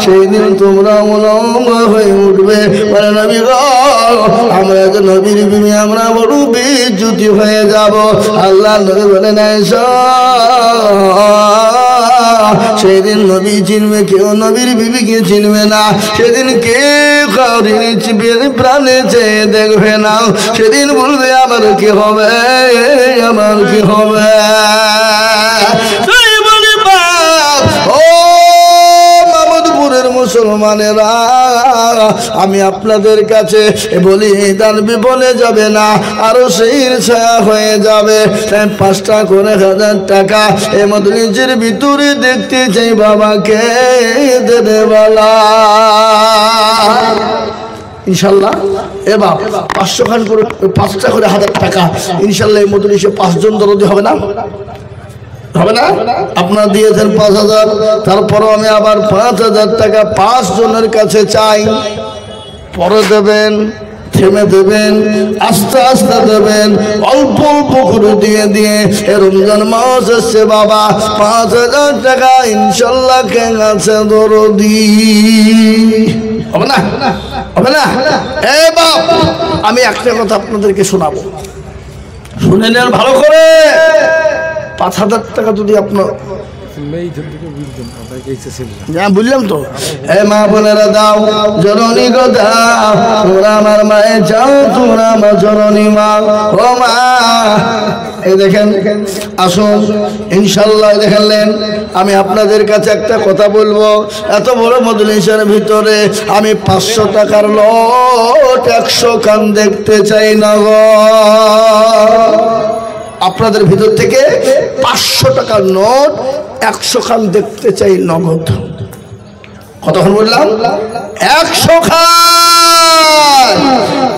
সেই দিন তোমরা উলঙ্গ হয়ে উঠবে। বলে নবী গো আমরা যে নবীর বিবি আমরা বড় বেইজ্জতি হয়ে যাব। আল্লাহ নবী বলেন আয়েশা সেদিন নবী চিনবে কেউ, নবীর বিবিকে চিনবে না। সেদিন কেউ কাউরির প্রাণে চেয়ে দেখবে না। সেদিন বলবে আমার কি হবে, আমার কি হবে। মুসলমানেরা আমি আপনাদের কাছে বলি দান বিপলে যাবে না, আরো সেই ছায়া হয়ে যাবে। 5টা করে 1,000 টাকা এ মজলিসের ভিতরে দেখতে চাই বাবাকে দেবে বলা ইনশাল্লাহ। এবার 500 খান করে 5টা করে 1,000 টাকা ইনশাল্লাহ এই মজলিসে 5 জন দরদি হবে না? হবে না? আপনারা দিয়েছেন 5,000, তারপরও আমি আবার 5,000 টাকা 5 জনের কাছে চাই। পরে দেবেন, থেমে দেবেন, আস্তে আস্তে দেবেন, অল্প অল্প করে দিয়ে দিয়ে। রমজান মাস এসছে বাবা, 5,000 টাকা ইনশাল্লাহ কেন আছে দরদি? হবে না? হবে না? এ বাপ আমি একটা কথা আপনাদেরকে শোনাবো, শুনে নেন ভালো করে। 5,000 টাকা যদি আপনার বুঝলাম তো এ মা বোনেরা দাও, জননী গো দাও, তোমরা আমার মায়ে যাও, তোমরা আমার জননী মা। ও মা এই দেখেন আসুন ইনশাল্লাহ। দেখলেন আমি আপনাদের কাছে একটা কথা বলবো, এত বড় মজলিসের ভিতরে আমি 500 টাকার নোট 100 খান দেখতে চাই না গো। আপনাদের ভিতর থেকে 500 টাকার নোট 100 খান দেখতে চাই নগদ। কতক্ষণ বললাম? 100 খান।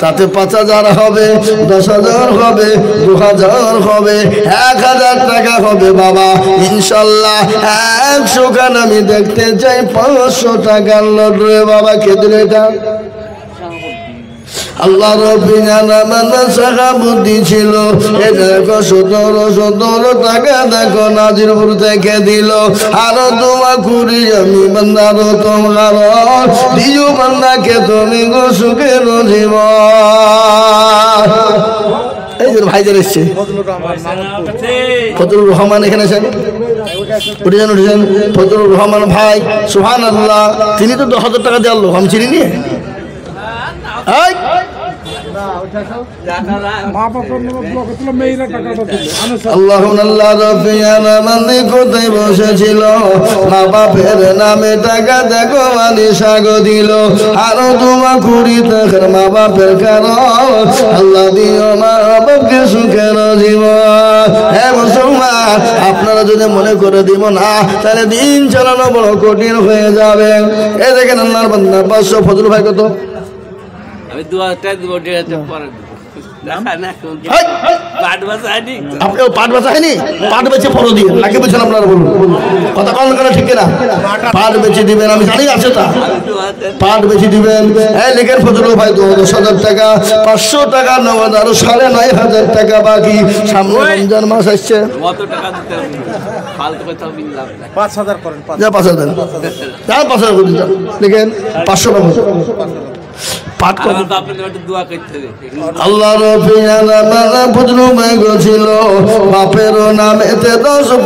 তাতে 5,000 হবে, 10,000 হবে, 2,000 হবে, 1,000 টাকা হবে বাবা ইনশাল্লাহ। 100 খান আমি দেখতে চাই 500 টাকার নোট রে বাবা। কে দিল এটা? আল্লাহ রব্বি জানা সাহাবুদ্দি ছিল। এ দেখো 17 টাকা দেখো নাজিরপুর থেকে দিল। আরো দোয়া করি আমি বান্দার তোমার দিও বান্দাকে তুমি গো সুখের জীবন। এই যে ভাইদের এসছে ফজলুর রহমান, এখানে আছেন, উঠেছেন উঠেছেন। ফজলুর রহমান ভাই সুবহানাল্লাহ, তিনি তো 10,000 টাকা দেওয়ার লোক, আমি চিনি নিয়ে আল্লাহ আল্লাহ রফিয়ানা মানে কোথায় বসেছিল মা বাপের নামে টাকা দেখো মানে সাগো দিল আরো তোমা কুড়ি টাকার মা বাপের কারণ আল্লাহ দিও মা বাপকে সুখের জীবন। হ্যাঁ মুসলমান, আপনারা যদি মনে করে দিব না তাহলে দিন চালানো বড় কঠিন হয়ে যাবে। এই দেখেন আল্লাহর বান্দা 500 ফজল ভাই কত আমি 2000 দিব 1500 পরে আপনিও পাট বেচা হয়নি? পাট বেচে ফলো দিয়ে নাকি বলছেন আপনারা? বলুন কথা কন করে ঠিক না? পাট বেচে দিবেন, আমি জানি আছে তা পাট বেচে দিবেন। হ্যাঁ লিখেন ফজল ভাই 10,000 টাকা, 500 টাকা নগদ, আরো 9,500 টাকা বাকি। সামনে রমজান মাস আসছে, কত টাকা দিতে হবে? ফালতু কথা বিল্লাহ 5,000 করেন। যা 5,000 যা 5,000 করে দিন। লিখেন 500 টাকা পাট করে আমার বাপের জন্য দোয়া করতে হবে। আল্লাহ রফিয়ানা মানে ফজলু ভাই ছিল বাপের নামেতে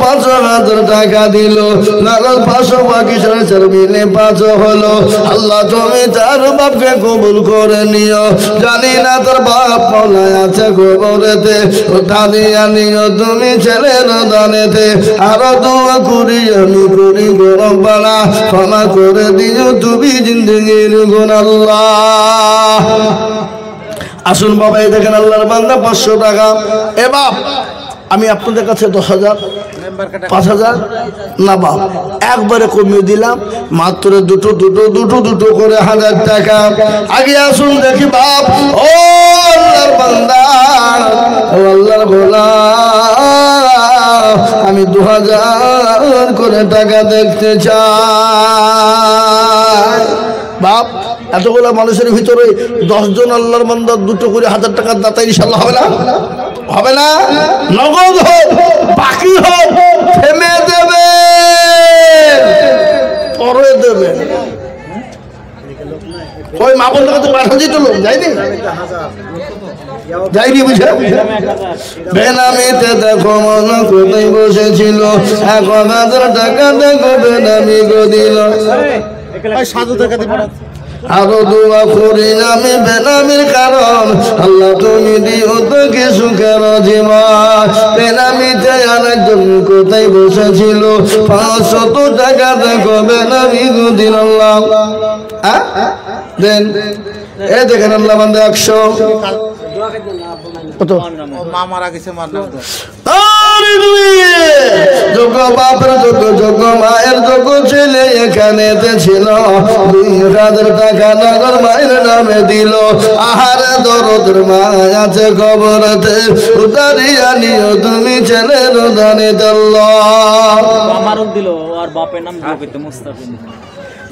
5,000 টাকা দিল, নগদ 500 বাকি 4.5 মিলে 5 হলো। আল্লাহ তুমি তার বাপকে কবুল করে নিও, জানি না তোর বাপ মনে আছে কবরেতে, দাদিয়া নিও তুমি ছেলের দানেতে। আরো দোয়া করি আমি করি গরম বানা, ক্ষমা করে দিও তুমি জিন্দগির গুণ আল্লাহ। আসুন বাবা, এই দেখেন আল্লাহর বান্দা 500 টাকা। এ বাপ আমি আপনাদের কাছে 10,000 5,000 না বাপ একবারে কমিয়ে দিলাম, মাত্র দুটো করে 1,000 টাকা। আগে আসুন দেখি বাপ, ও আল্লাহর বান্দা, ও আল্লাহর গোলাম, আমি 2,000 করে টাকা দেখতে চাই। বাপ এতগুলো মানুষের ভিতরে 10 জন আল্লাহর বান্দা 2 করে 1,000 টাকার দাতা ইনশাআল্লাহ হবে না? হবে না? নগদ হোক বাকি হোক থেমে দেবে, পরে দেবে। ওই মা বন্ধু কাছে পাঠা দিত লোক যায়নি, যাইনি বুঝে বেনামিতে দেখো মনে কোথায় বসেছিল 1,000 টাকা দেখো বেনামি গো দিল। সাধু টাকা দিব আরো দোয়া করি আমি বেনামির কারণ আল্লাহ তুমি দিও তোকে সুখের জীবন। বেনামিতে আরেকজন কোথায় বসেছিল 500 টাকা দেখো বেনামি গো দিল। আল্লাহ দেন এই দেখেন আল্লাহ বান্দা 100 কত মা মারা গেছে, মার নাম যোগ্য বাপের যোগ্য মায়ের যোগ্য ছেলে এখানেতে ছিল, 2,000 টাকা নগর মায়ের নামে দিল। আহারে দরদের মা আছে খবরতে, উতারিয়া নিও তুমি ছেলের দানে দিল। আমারও দিল আর বাপের নাম দিল কইতে মুস্তাফিজ।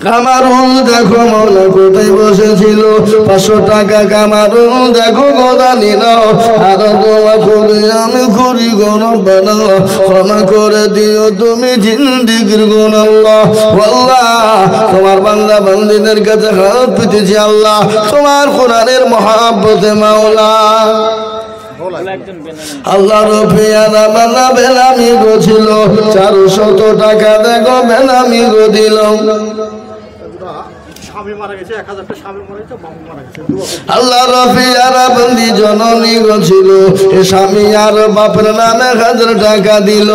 কামারুল দেখো মৌলা কোথায় বসেছিল 500 টাকা। কামারুল দেখো গোদা নিল, আর দোয়া করি আমি করি গরম বানাও, ক্ষমা করে দিও তুমি জিন্দিগির গুণ। আল্লাহ আল্লাহ তোমার বান্দা বান্দিদের কাছে হাত পেতেছি আল্লাহ, তোমার কোরআনের মহাব্বতে মাওলা। আল্লাহ রফিয়ানা মানা বেনামি গো ছিল 400 টাকা দেখো বেনামি গো দিল। আল্লাহ রফিয়ানা বন্দি জননী গো ছিল, এ স্বামী আর বাপের নামে 1,000 টাকা দিল।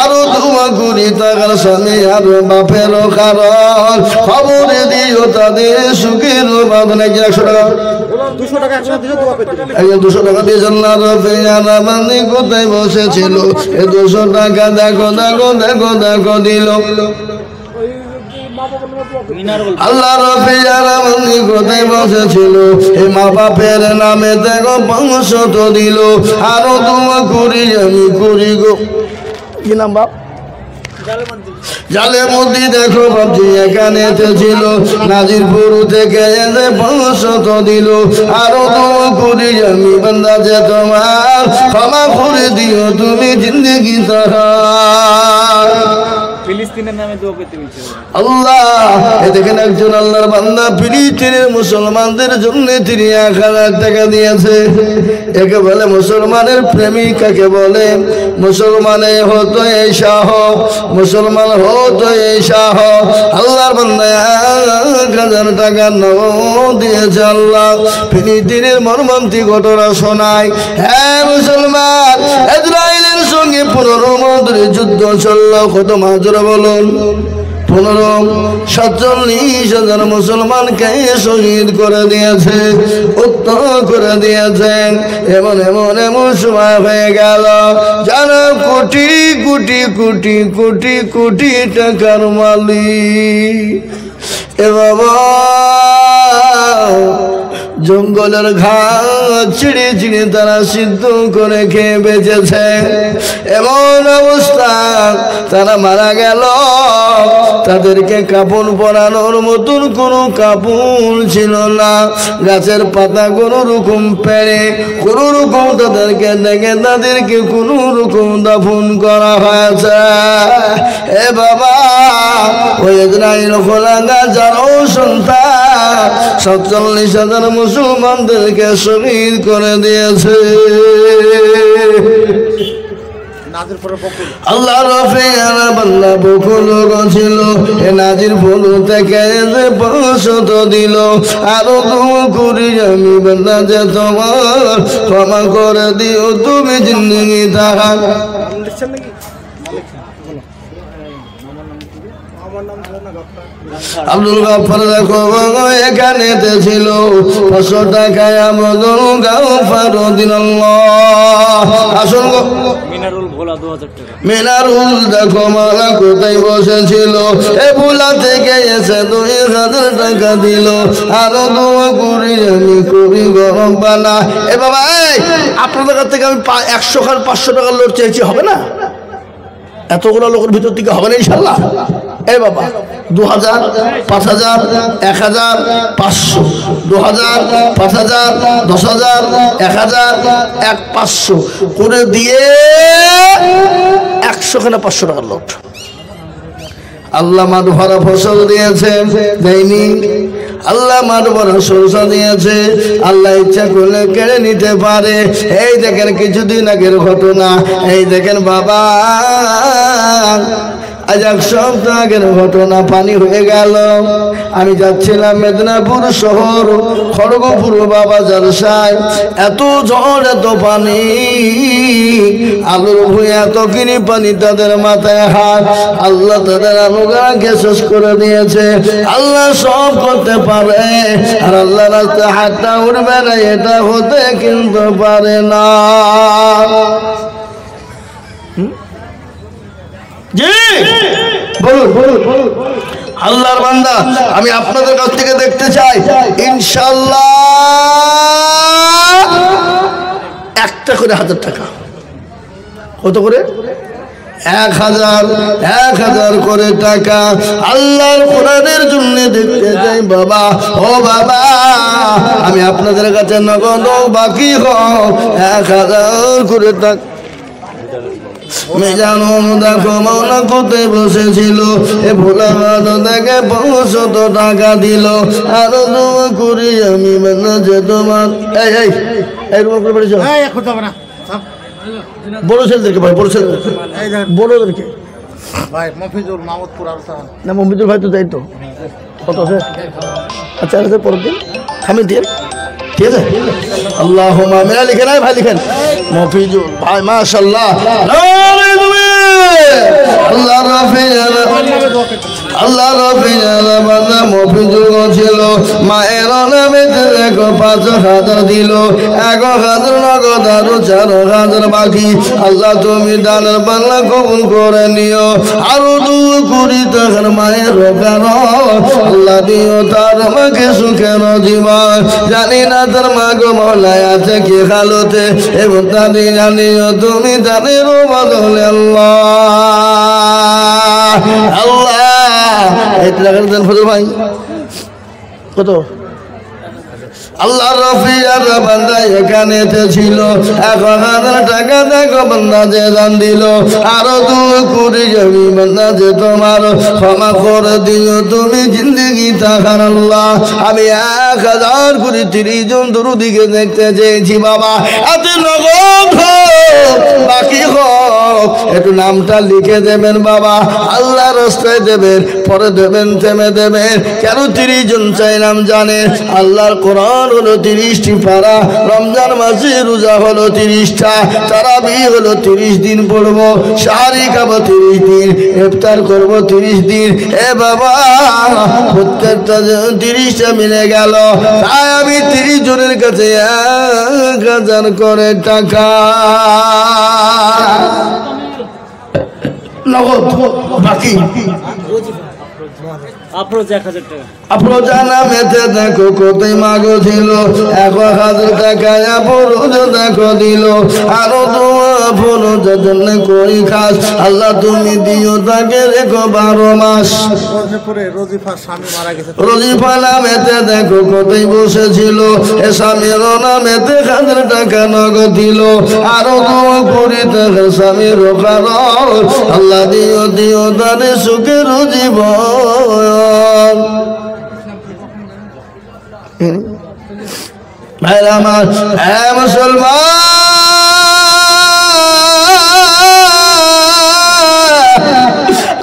আরো দোয়া করি টাকার স্বামী আর বাপের কারণ খবরে দিও তাদের সুখের বাঁধনে। 100 টাকা 200 টাকা দিয়ে আল্লাহ রফিয়ানা বন্দি কোথায় বসেছিল, এ 200 টাকা দেখো দেখো দেখো দেখো দিল। আল্লাহ রফিয়ানা বন্দি কোথায় বসেছিল, এ মা বাপের নামে দেখো 500 দিল। আরো দোয়া করি আমি করি গো, কি নাম বাপ? জালে মধ্যে দেখো বাপজি এখানে ছিল, নাজিরপুর থেকে এসে 500 দিল। আরো দোয়া করি আমি বান্দা যে তোমার ক্ষমা করে দিও তুমি জিন্দগি তাহার। ফিলিস্তিনের নামে দোয়া করতে বলছে। আল্লাহ এ দেখেন একজন আল্লাহর বান্দা ফিলিস্তিনের মুসলমানদের জন্য তিনি 1000 টাকা দিয়েছে। একে বলে মুসলমানের প্রেমিক, কাকে বলে মুসলমানে হতো এই শাহ, মুসলমান হতো এই শাহ। আল্লাহর বান্দা 1000 টাকা নগদ দিয়েছে। আল্লাহ ফিলিস্তিনের মর্মান্তিক ঘটনা শোনায়। হ্যাঁ মুসলমান, ইসরায়েলের সঙ্গে 15 মাস ধরে যুদ্ধ চলল। কত মাস ধরে বলুন? 47,000 মুসলমানকে শহীদ করে দিয়েছে, হত্যা করে দিয়েছেন। এমন এমন এমন সময় হয়ে গেল যারা কোটি কোটি কোটি কোটি কোটি টাকার মালিক, এ বাবা জঙ্গলের ঘাস ছিঁড়ে ছিঁড়ে তারা সিদ্ধ করে খেয়ে বেঁচেছে। এমন অবস্থা তারা মারা গেল, তাদেরকে কাপড় পরানোর মতন কোনো কাপড় ছিল না। গাছের পাতা কোনো রকম পেরে কোনো রকম তাদেরকে দেখে তাদেরকে কোনো রকম দাফন করা হয়েছে। এ বাবা ওই ইসরায়েল খোলাঙ্গা যারও সন্তান 47,000 মুসলমানদেরকে শহীদ করে দিয়েছে। আল্লাহ রফে বান্দা বকুল ছিল, এ নাজির ফুল থেকে যে 500 দিল। আরো দোয়া করি আমি বান্দা যে তোমার ক্ষমা করে দিও তুমি জিন্দগি তাহার। আব্দুল গাফফার দেখো এখানে ছিল 500 টাকায় আমদুল গাফফার দিনাল্লাহ। আসল মিনারুল ভোলা 2000 টাকা। মিনারুল দেখো মালা কোথায় বসেছিল, এ ভোলা থেকে এসে 2000 টাকা দিল। আরো দোয়া করি আমি করি গরম পানা। এ বাবা এই আপনাদের কাছ থেকে আমি 100 খান 500 টাকার লোট চেয়েছি, হবে না? এতগুলো লোকের ভিতর থেকে হবে না ইনশাল্লাহ? এই বাবা 2000, 5000, 1000, 500, 2000, 5000, 10,000, 1000, 500 করে দিয়ে 100 খানা 500 টাকার লোট। আল্লাহ মাঠ ভরা ফসল দিয়েছে, দেয়নি? আল্লাহ মাঠ ভরা সরষা দিয়েছে, আল্লাহ ইচ্ছা করলে কেড়ে নিতে পারে। এই দেখেন কিছুদিন আগের ঘটনা, এই দেখেন বাবা আজ 1 সপ্তাহ আগের ঘটনা। পানি হয়ে গেল, আমি যাচ্ছিলাম মেদিনীপুর শহর খড়গপুর বাবা জলসায়। এত ঝড় এত পানি, আলুর ভুঁয়ে এত কিনি পানি তাদের মাথায় হাত। আল্লাহ তাদের আলুগাকে শেষ করে দিয়েছে। আল্লাহ সব করতে পারে, আর আল্লাহ রাস্তায় হাতটা উঠবে না এটা হতে কিন্তু পারে না। জি বলুন বলুন। আল্লাহর বান্দা আমি আপনাদের কাছ থেকে দেখতে চাই ইনশাআল্লাহ একটা করে 1000 টাকা। কত করে? 1000 করে টাকা আল্লাহর কোরআনের জন্য দেখতে চাই বাবা। ও বাবা আমি আপনাদের কাছে নগদ বাকি হোক 1000 করে টাকা। মেজানুন দেখো মৌলা কোথায় বসেছিল, এ ভোলা ভালো দেখে 500 টাকা দিল। আরো দোয়া করি আমি বান্দা যে তোমার এই রকম করে বলেছো বড় ছেলেদেরকে ভাই, বড় ছেলে বড়দেরকে ভাই মফিজুল মাহমুদপুর আর না মফিজুল ভাই তো যাই তো কত আছে? আচ্ছা আছে পরের দিন থামিয়ে দিয়ে ঠিক আছে। আল্লাহ মেরা লিখে নাই ভাই, লিখেন মফিজুল ভাই মাশাআল্লাহ। আল্লাহ রাফি আল্লাহ রাফি বান্দা মফিজুল ছিল, মায়ের নামে 5,000 দিল। 1,000 নগদ আরো 4,000 বাকি। আল্লাহ তুমি দানের বাংলা কবুল করে নিও। আরো 2 কোটি টাকার মায়ের কারণ আল্লাহ দিও তার মাকে সুখের জীবন। জানি না তার মা গো মহলায় আছে কি হালতে, এবং তাদের জানিও তুমি তাদের বদলে আল্লাহ আল্লাহ। এই টাকার দেন ফজল ভাই কত? আল্লাহ রফি আর বান্দা এখানেতে ছিল 1000 টাকা দেখো বান্দা যে দান দিল আরো 2 কোটি জমি বান্দা যে তোমার ক্ষমা করে দিও তুমি জিন্দগি তাকার আল্লাহ আমি 1000 কোটি 30 জন দরুদিকে দেখতে চেয়েছি বাবা এত নগদ বাকি হোক একটু নামটা লিখে দেবেন বাবা আল্লাহ রাস্তায় দেবেন পরে দেবেন থেমে দেবেন কেন 30 জন চাইলাম জানেন আল্লাহর কোরআন হলো 30টি পারা রমজান মাসে রোজা হলো 30টা তারাবি হলো 30 দিন পড়বো সাহারি খাবো 30 দিন ইফতার করবো 30 দিন এ বাবা প্রত্যেকটা 30টা মিলে গেল তাই আমি 30 জনের কাছে 1000 করে টাকা নগদ বাকি আফরোজা নামেতে দেখো কোথায় মাগো ছিল 1000 টাকায় আফরোজা দেখো দিল আরো আফরোজার জন্য করি খাস আল্লাহ তুমি দিও তাকে রেখো 12 মাস রোজিফার স্বামী মারা গেছে রোজিফা নামেতে দেখো কোথায় বসেছিল এ স্বামীর নামেতে 1000 টাকা নগদ দিল আরো করি তাকে স্বামীর আল্লাহ দিও দিও তাদের সুখের জীবন ভাইরা আমার মুসলমান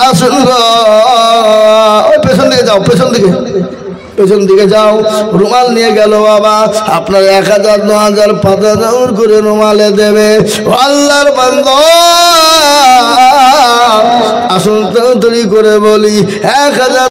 আসুন পেছন দিকে যাও পেছন দিকে যাও রুমাল নিয়ে গেল বাবা আপনার 1000 2000 5000 করে রুমালে দেবে আল্লাহর বান্দা আসুন তাড়াতাড়ি করে বলি 1000